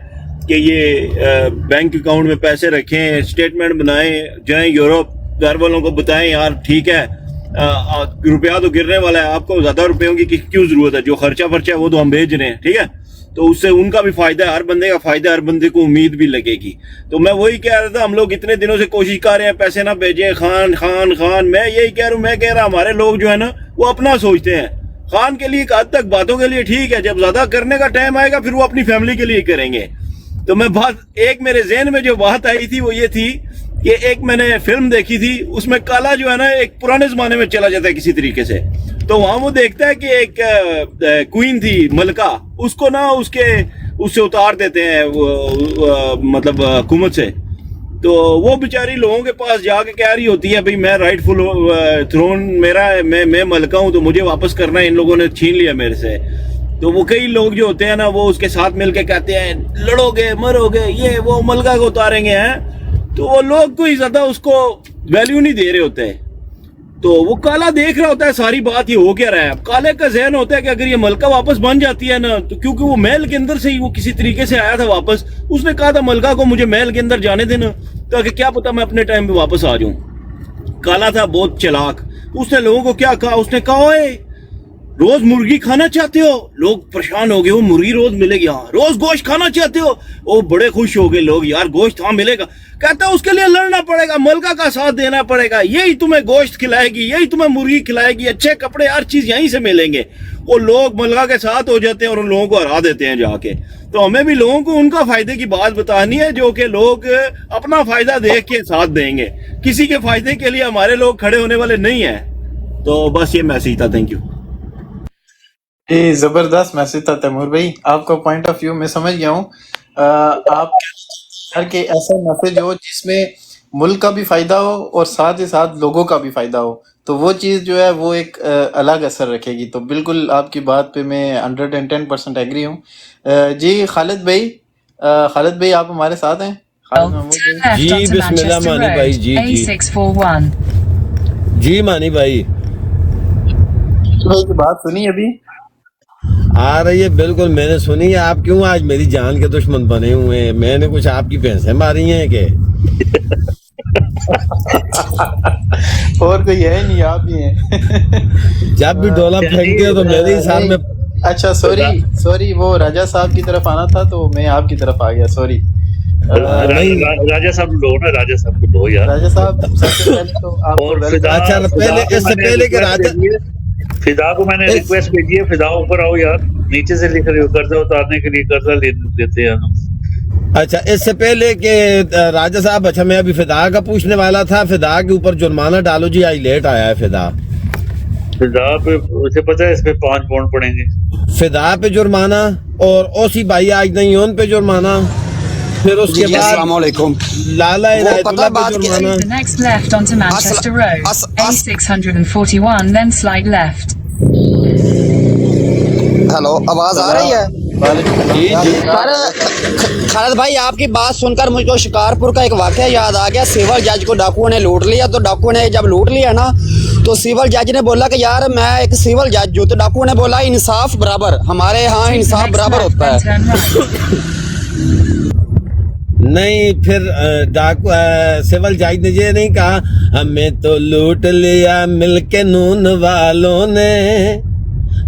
کہ یہ بینک اکاؤنٹ میں پیسے رکھیں، اسٹیٹمنٹ بنائیں، جائیں یورپ، گھر والوں کو بتائیں یار ٹھیک ہے روپیہ تو گرنے والا ہے، آپ کو زیادہ روپیوں کی کیوں ضرورت ہے، جو خرچہ ہے وہ تو ہم بھیج رہے ہیں، ٹھیک ہے. تو اس سے ان کا بھی فائدہ ہے، ہر بندے کا فائدہ، ہر بندے کو امید بھی لگے گی. تو میں وہی کہہ رہا تھا، ہم لوگ اتنے دنوں سے کوشش کر رہے ہیں پیسے نہ بھیجیں، خان خان خان. میں یہی کہہ رہا ہوں، میں کہہ رہا ہمارے لوگ جو ہے نا وہ اپنا سوچتے ہیں. خان کے لیے ایک حد تک باتوں کے لیے ٹھیک ہے، جب زیادہ کرنے کا ٹائم آئے گا پھر وہ اپنی فیملی کے لیے کریں گے. تو میں ایک میرے ذہن میں جو بات آئی تھی وہ یہ تھی کہ ایک میں نے فلم دیکھی تھی، اس میں کالا جو ہے نا ایک پرانے زمانے میں چلا جاتا ہے کسی طریقے سے. تو وہاں وہ دیکھتا ہے کہ ایک کوئین تھی ملکہ، اس کو نا اس سے اتار دیتے ہیں مطلب حکومت سے. تو وہ بیچاری لوگوں کے پاس جا کے کہہ رہی ہوتی ہے بھئی میں رائٹ فل تھرون میرا ہے، میں ملکہ ہوں، تو مجھے واپس کرنا ہے، ان لوگوں نے چھین لیا میرے سے. تو وہ کئی لوگ جو ہوتے ہیں نا وہ اس کے ساتھ مل کے کہتے ہیں لڑو گے مرو گے، یہ وہ ملکہ کو اتاریں گے ہیں. تو وہ لوگ کوئی زیادہ اس کو ویلیو نہیں دے رہے ہوتے. تو وہ کالا دیکھ رہا ہوتا ہے ساری بات یہ ہو کیا رہا ہے. اب کالے کا ذہن ہوتا ہے کہ اگر یہ ملکہ واپس بن جاتی ہے نا، تو کیونکہ وہ محل کے اندر سے ہی وہ کسی طریقے سے آیا تھا واپس، اس نے کہا تھا ملکہ کو مجھے محل کے اندر جانے دینا تاکہ کیا پتا میں اپنے ٹائم پہ واپس آ جاؤں. کالا تھا بہت چلاک. اس نے لوگوں کو کیا کہا، اس نے کہا اوئے روز مرغی کھانا چاہتے ہو؟ لوگ پریشان ہو گئے، وہ مرغی روز ملے گی، ہاں. روز گوشت کھانا چاہتے ہو؟ وہ بڑے خوش ہو گئے لوگ، یار گوشت ہاں ملے گا. کہتا ہے اس کے لیے لڑنا پڑے گا، ملکہ کا ساتھ دینا پڑے گا، یہی تمہیں گوشت کھلائے گی، یہی تمہیں مرغی کھلائے گی، اچھے کپڑے ہر چیز یہیں سے ملیں گے. وہ لوگ ملکہ کے ساتھ ہو جاتے ہیں اور ان لوگوں کو ہرا دیتے ہیں جا کے. تو ہمیں بھی لوگوں کو ان کا فائدے کی بات بتانی ہے جو کہ لوگ اپنا فائدہ دیکھ کے ساتھ دیں گے. کسی کے فائدے کے لیے ہمارے لوگ کھڑے ہونے والے نہیں ہیں. تو بس یہ میسیج تھا. Thank you. زبردست میسج تھا تیمور بھائی. آپ کا پوائنٹ آف ویو میں سمجھ گیا ہوں. آپ کہ ایسا میسج ہو جس میں ملک کا بھی فائدہ ہو اور ساتھ ہی ساتھ لوگوں کا بھی فائدہ ہو، تو وہ چیز جو ہے وہ ایک الگ اثر رکھے گی. تو بالکل آپ کی بات پہ میں 110% ایگری ہوں. جی خالد بھائی آپ ہمارے ساتھ ہیں؟ خالد محمود جی بسم اللہ مانی بھائی. جی جی مانی بھائی کی بات سنی ابھی آ رہی ہے. بالکل میں نے سنی ہے. آپ کیوں آج میری جان کے دشمن بنے ہوئے ہیں؟ میں نے کچھ آپ کی بھینسیں ماری ہیں کہ اور کوئی ہے نہیں، آپ ہی ہیں. جب بھی ڈولا پھینکتے ہو تو میرے ہی ساتھ میں. اچھا سوری وہ راجہ صاحب کی طرف آنا تھا تو میں آپ کی طرف آ گیا. سوری. راجہ صاحب لو نا، راجہ صاحب کو لو یار. راجہ صاحب سب سے پہلے تو آپ کو اچھا پہلے اس سے پہلے کہ راجہ فضا کو میں نے ریکویسٹ بھیجی ہے، فضا اوپر آؤ یار. نیچے سے لکھ رہے ہو قرضہ اتارنے کے لیے، قرضہ لیتے ہیں ہم. اچھا اس سے پہلے کہ راجہ صاحب، اچھا میں ابھی فضا کا پوچھنے والا تھا. فضا کے اوپر جرمانہ ڈالو جی، آج لیٹ آیا ہے. فضا پہ اسے پتہ ہے اس پہ 5 پاؤنڈ پڑیں گے. فضا پہ جرمانہ اور اوسی بھائی آج نہیں ان پہ جرمانہ. پھر اس کے بعد السلام علیکم. لالا عنایت اللہ پہ جرمانہ. The next left onto Manchester Road, A641, then slide left. Hello آواز آ رہی ہے؟ جی جی خالد بھائی آپ کی بات سن کر مجھ کو شکارپور کا ایک واقعہ یاد آ گیا. سول جج کو ڈاکوؤں نے لوٹ لیا. تو ڈاکوؤں نے جب لوٹ لیا نا تو سول جج نے بولا کہ یار میں ایک سول جج ہوں. تو ڈاکوؤں نے بولا انصاف برابر، ہمارے ہاں انصاف برابر ہوتا ہے. نہیں پھر سول جج نے یہ نہیں کہا ہمیں تو لوٹ لیا مل کے نون والوں نے،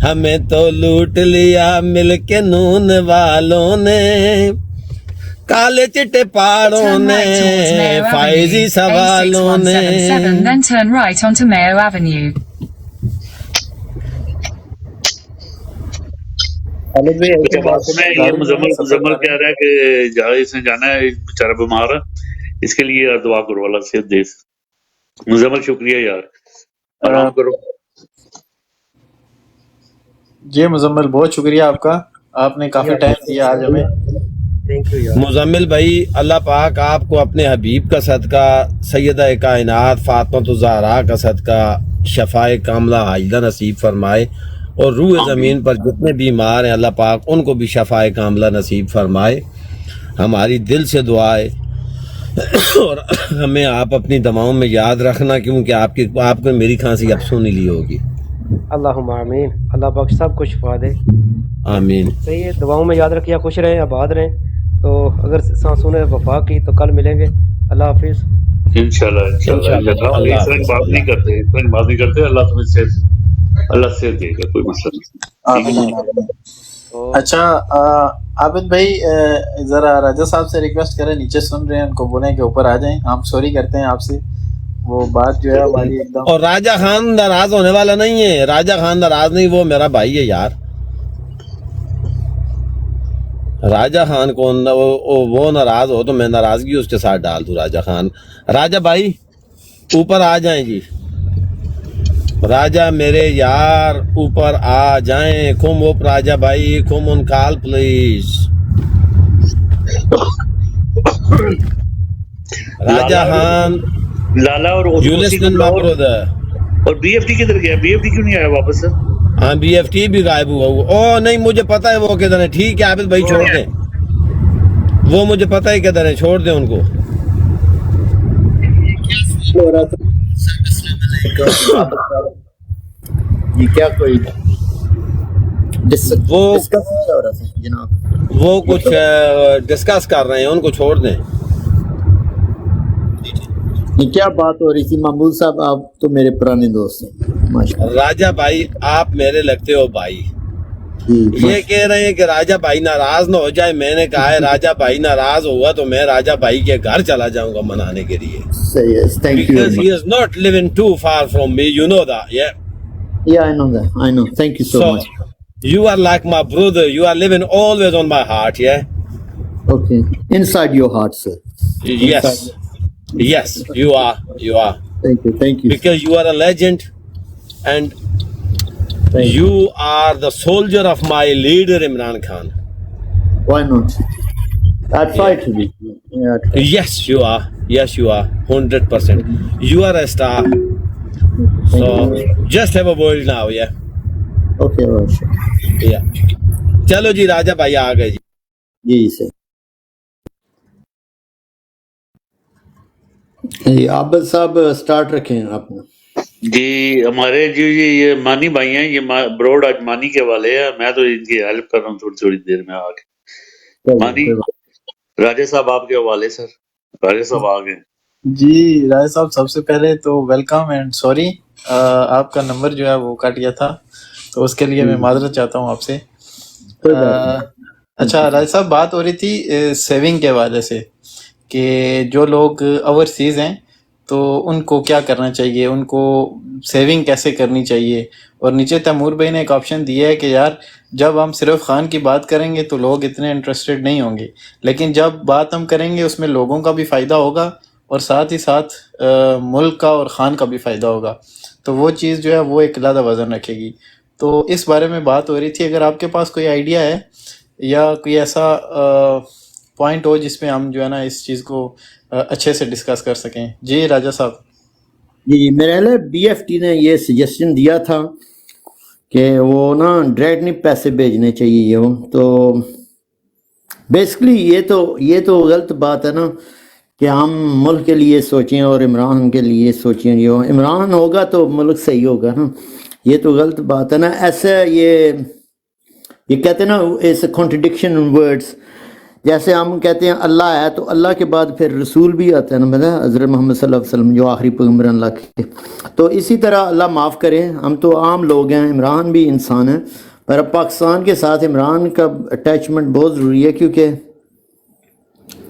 ہمیں تو لوٹ لیا مل کے نون والوں نے. کالے چٹے پہاڑوں Turn نے right towards Mayo Faez Avenue, سوالوں نے A6177, then turn right onto Mayo Avenue. خالد بھائی اچھا ایسے بات آپ سنیں، یہ گاڑی میں مزمل سفر مزمل کر رہے کہہ رہا ہے کہ اس نے جانا ہے، بیچارہ بیمار ہے، اس کے لیے دعا کرو، اللہ صحت دے۔ مزمل شکریہ یار، ہیں آرام کرو۔ جی مزمل بہت شکریہ آپ کا، آپ نے کافی ٹائم دیا آج ہمیں۔ تھینک یو یار. مزمل بھائی اللہ پاک آپ کو اپنے حبیب کا صدقہ، سیدہ کائنات فاطمہ الزہراء کا صدقہ شفاء کاملہ عاجلہ نصیب فرمائے، اور روح زمین پر جتنے بیمار ہیں اللہ پاک ان کو بھی شفاء کاملہ نصیب فرمائے۔ ہماری دل سے دعا ہے، اور ہمیں آپ اپنی دعاؤں میں یاد رکھنا، کیونکہ آپ کو میری کھانسی اب سونی لی ہوگی۔ اللہم آمین. اللہ پاک سب کو شفا دے. آمین۔ صحیح ہے، دعاؤں میں یاد رکھیے، خوش رہیں، آباد رہیں. تو اگر سانسوں نے وفا کی تو کل ملیں گے. اللہ حافظ. انشاءاللہ انشاءاللہ اللہ اس طرح کی حافظ، بات اللہ نہیں کرتے، اس طرح کی بات نہیں کرتے، اللہ تمہیں صحت دے گا، کوئی مسئلہ نہیں، ٹھیک ہے۔ آمین۔ تو اچھا عابد بھائی ذرا راجہ صاحب سے ریکویسٹ کریں، نیچے سن رہے ہیں، ان کو بولیں کہ اوپر آ جائیں، ہم سوری کرتے ہیں آپ سے، وہ بات جو ہے ہماری ایک دم۔ اور راجہ خان ناراض ہونے والا نہیں ہے، راجہ خان ناراض نہیں، وہ میرا بھائی ہے یار۔ راجہ خان کو وہ ناراض ہو تو میں ناراضگی اس کے ساتھ ڈال دوں۔ راجہ خان، راجہ بھائی اوپر آ جائیں جی، راجہ میرے یار اوپر آ جائیں۔ کم اپ راجہ بھائی، کم ان کال پلیز۔ راجہ خان لالا اور یو لسن مائی برادر۔ اور بی ایف ٹی کدھر گیا؟ بی ایف ٹی کیوں نہیں آیا واپس سے؟ ہاں بی ایف ٹی بھی غائب ہوا ہوا۔ او نہیں، مجھے پتہ ہے وہ کدھر ہے۔ ٹھیک ہے عابد بھائی چھوڑ دیں، وہ مجھے پتہ ہے کدھر ہے، چھوڑ دیں ان کو۔ یہ کیا کوئی وہ ڈسکس ہو رہا تھا جناب؟ وہ کچھ ڈسکس کر رہے ہیں، ان کو چھوڑ دیں۔ یہ کیا بات ہو رہی تھی؟ محمود صاحب آپ تو میرے پرانے دوست ہیں ماشاءاللہ۔ راجہ بھائی آپ میرے لگتے ہو بھائی۔ یہ کہہ رہے ہیں کہ راجہ بھائی ناراض نہ ہو جائے، میں نے کہا ہے راجہ بھائی ناراض ہوا تو میں راجہ بھائی کے گھر چلا جاؤں گا منانے کے لیے۔ صحیح ہے، thank you Because he is not living too far from me, you know that, yeah? Yeah, I know that. I know. Thank you so much. You are like my brother, you are living always on my heart, yeah? Okay. Inside your heart, sir. Yes, yes, you are, you are. Thank you. Thank you. Because you are a legend, and Thank you. you are the soldier of my leader Imran Khan. Why not? I'd try to be. Yeah, I'd try. Yes, you are. Yes, you are. 100%. You are a star. So just have a word now, yeah? Okay, all right, sure. Yeah. چلو جی راجہ بھائی آ گئے جی۔ جی سر۔ جی عابد صاحب start رکھیں اپنا۔ جی ہمارے جی یہ مانی بھائی ہیں، یہ بروڈ آج مانی کے والے ہیں، میں تو ان کی ہیلپ کر رہا ہوں تھوڑی تھوڑی دیر میں آ کے۔ مانی راجہ صاحب آپ کے حوالے سر، راجہ صاحب آ گئے۔ جی راجہ صاحب سب سے پہلے تو ویلکم اینڈ سوری، آپ کا نمبر جو ہے وہ کٹ گیا تھا، تو اس کے لیے میں معذرت چاہتا ہوں آپ سے۔ اچھا راجہ صاحب بات ہو رہی تھی سیونگ کے حوالے سے، کہ جو لوگ اوورسیز ہیں تو ان کو کیا کرنا چاہیے، ان کو سیونگ کیسے کرنی چاہیے۔ اور نیچے تیمور بھائی نے ایک آپشن دیا ہے کہ یار جب ہم صرف خان کی بات کریں گے تو لوگ اتنے انٹرسٹڈ نہیں ہوں گے، لیکن جب بات ہم کریں گے اس میں لوگوں کا بھی فائدہ ہوگا اور ساتھ ہی ساتھ ملک کا اور خان کا بھی فائدہ ہوگا، تو وہ چیز جو ہے وہ ایک علیحدہ وزن رکھے گی۔ تو اس بارے میں بات ہو رہی تھی، اگر آپ کے پاس کوئی آئیڈیا ہے یا کوئی ایسا پوائنٹ ہو جس میں ہم جو ہے نا اس چیز کو اچھے سے ڈسکس کر سکیں۔ جی راجہ صاحب۔ جی میرے خیال بی ایف ٹی نے یہ سجیشن دیا تھا کہ وہ نا ڈائریکٹ نہیں پیسے بھیجنے چاہیے، وہ تو بیسکلی یہ تو غلط بات ہے نا کہ ہم ملک کے لیے سوچیں اور عمران کے لیے سوچیں، جو عمران ہوگا تو ملک صحیح ہوگا نا، یہ تو غلط بات ہے نا۔ ایسے یہ کہتے ہیں نا it's a contradiction in words, جیسے ہم کہتے ہیں اللہ ہے تو اللہ کے بعد پھر رسول بھی آتا ہے نا، مطلب حضرت محمد صلی اللہ علیہ وسلم جو آخری پیغمبر اللہ کے، تو اسی طرح اللہ معاف کرے، ہم تو عام لوگ ہیں، عمران بھی انسان ہے، پر اب پاکستان کے ساتھ عمران کا اٹیچمنٹ بہت ضروری ہے، کیونکہ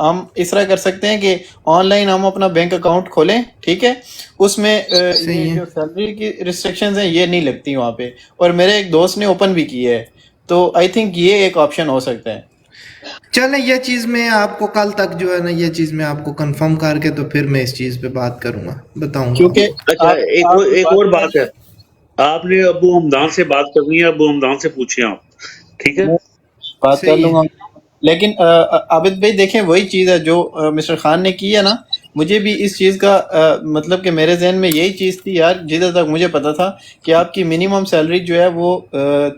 ہم اس طرح کر سکتے ہیں کہ آن لائن ہم اپنا بینک اکاؤنٹ کھولیں، ٹھیک ہے، اس میں یہ جو سیلری کی ریسٹرکشنز ہیں یہ نہیں لگتی وہاں پہ، اور میرے ایک دوست نے اوپن بھی کی ہے، تو آئی تھنک یہ ایک آپشن ہو سکتا ہے۔ چلیں یہ چیز میں آپ کو کل تک جو ہے نا یہ چیز میں آپ کو کنفرم کر کے تو پھر میں اس چیز پہ بات کروں گا، بتاؤں گا۔ کیونکہ اچھا ایک اور بات ہے، آپ نے ابو حمدان سے بات کرنی ہے، ابو حمدان سے پوچھیں آپ، ٹھیک ہے؟ بات کر لوں گا، لیکن عابد بھائی دیکھیں وہی چیز ہے جو مسٹر خان نے کی ہے نا، مجھے بھی اس چیز کا مطلب کہ میرے ذہن میں یہی چیز تھی یار، جدھر تک مجھے پتا تھا کہ آپ کی منیمم سیلری جو ہے وہ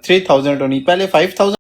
3000 ہونی، پہلے 5000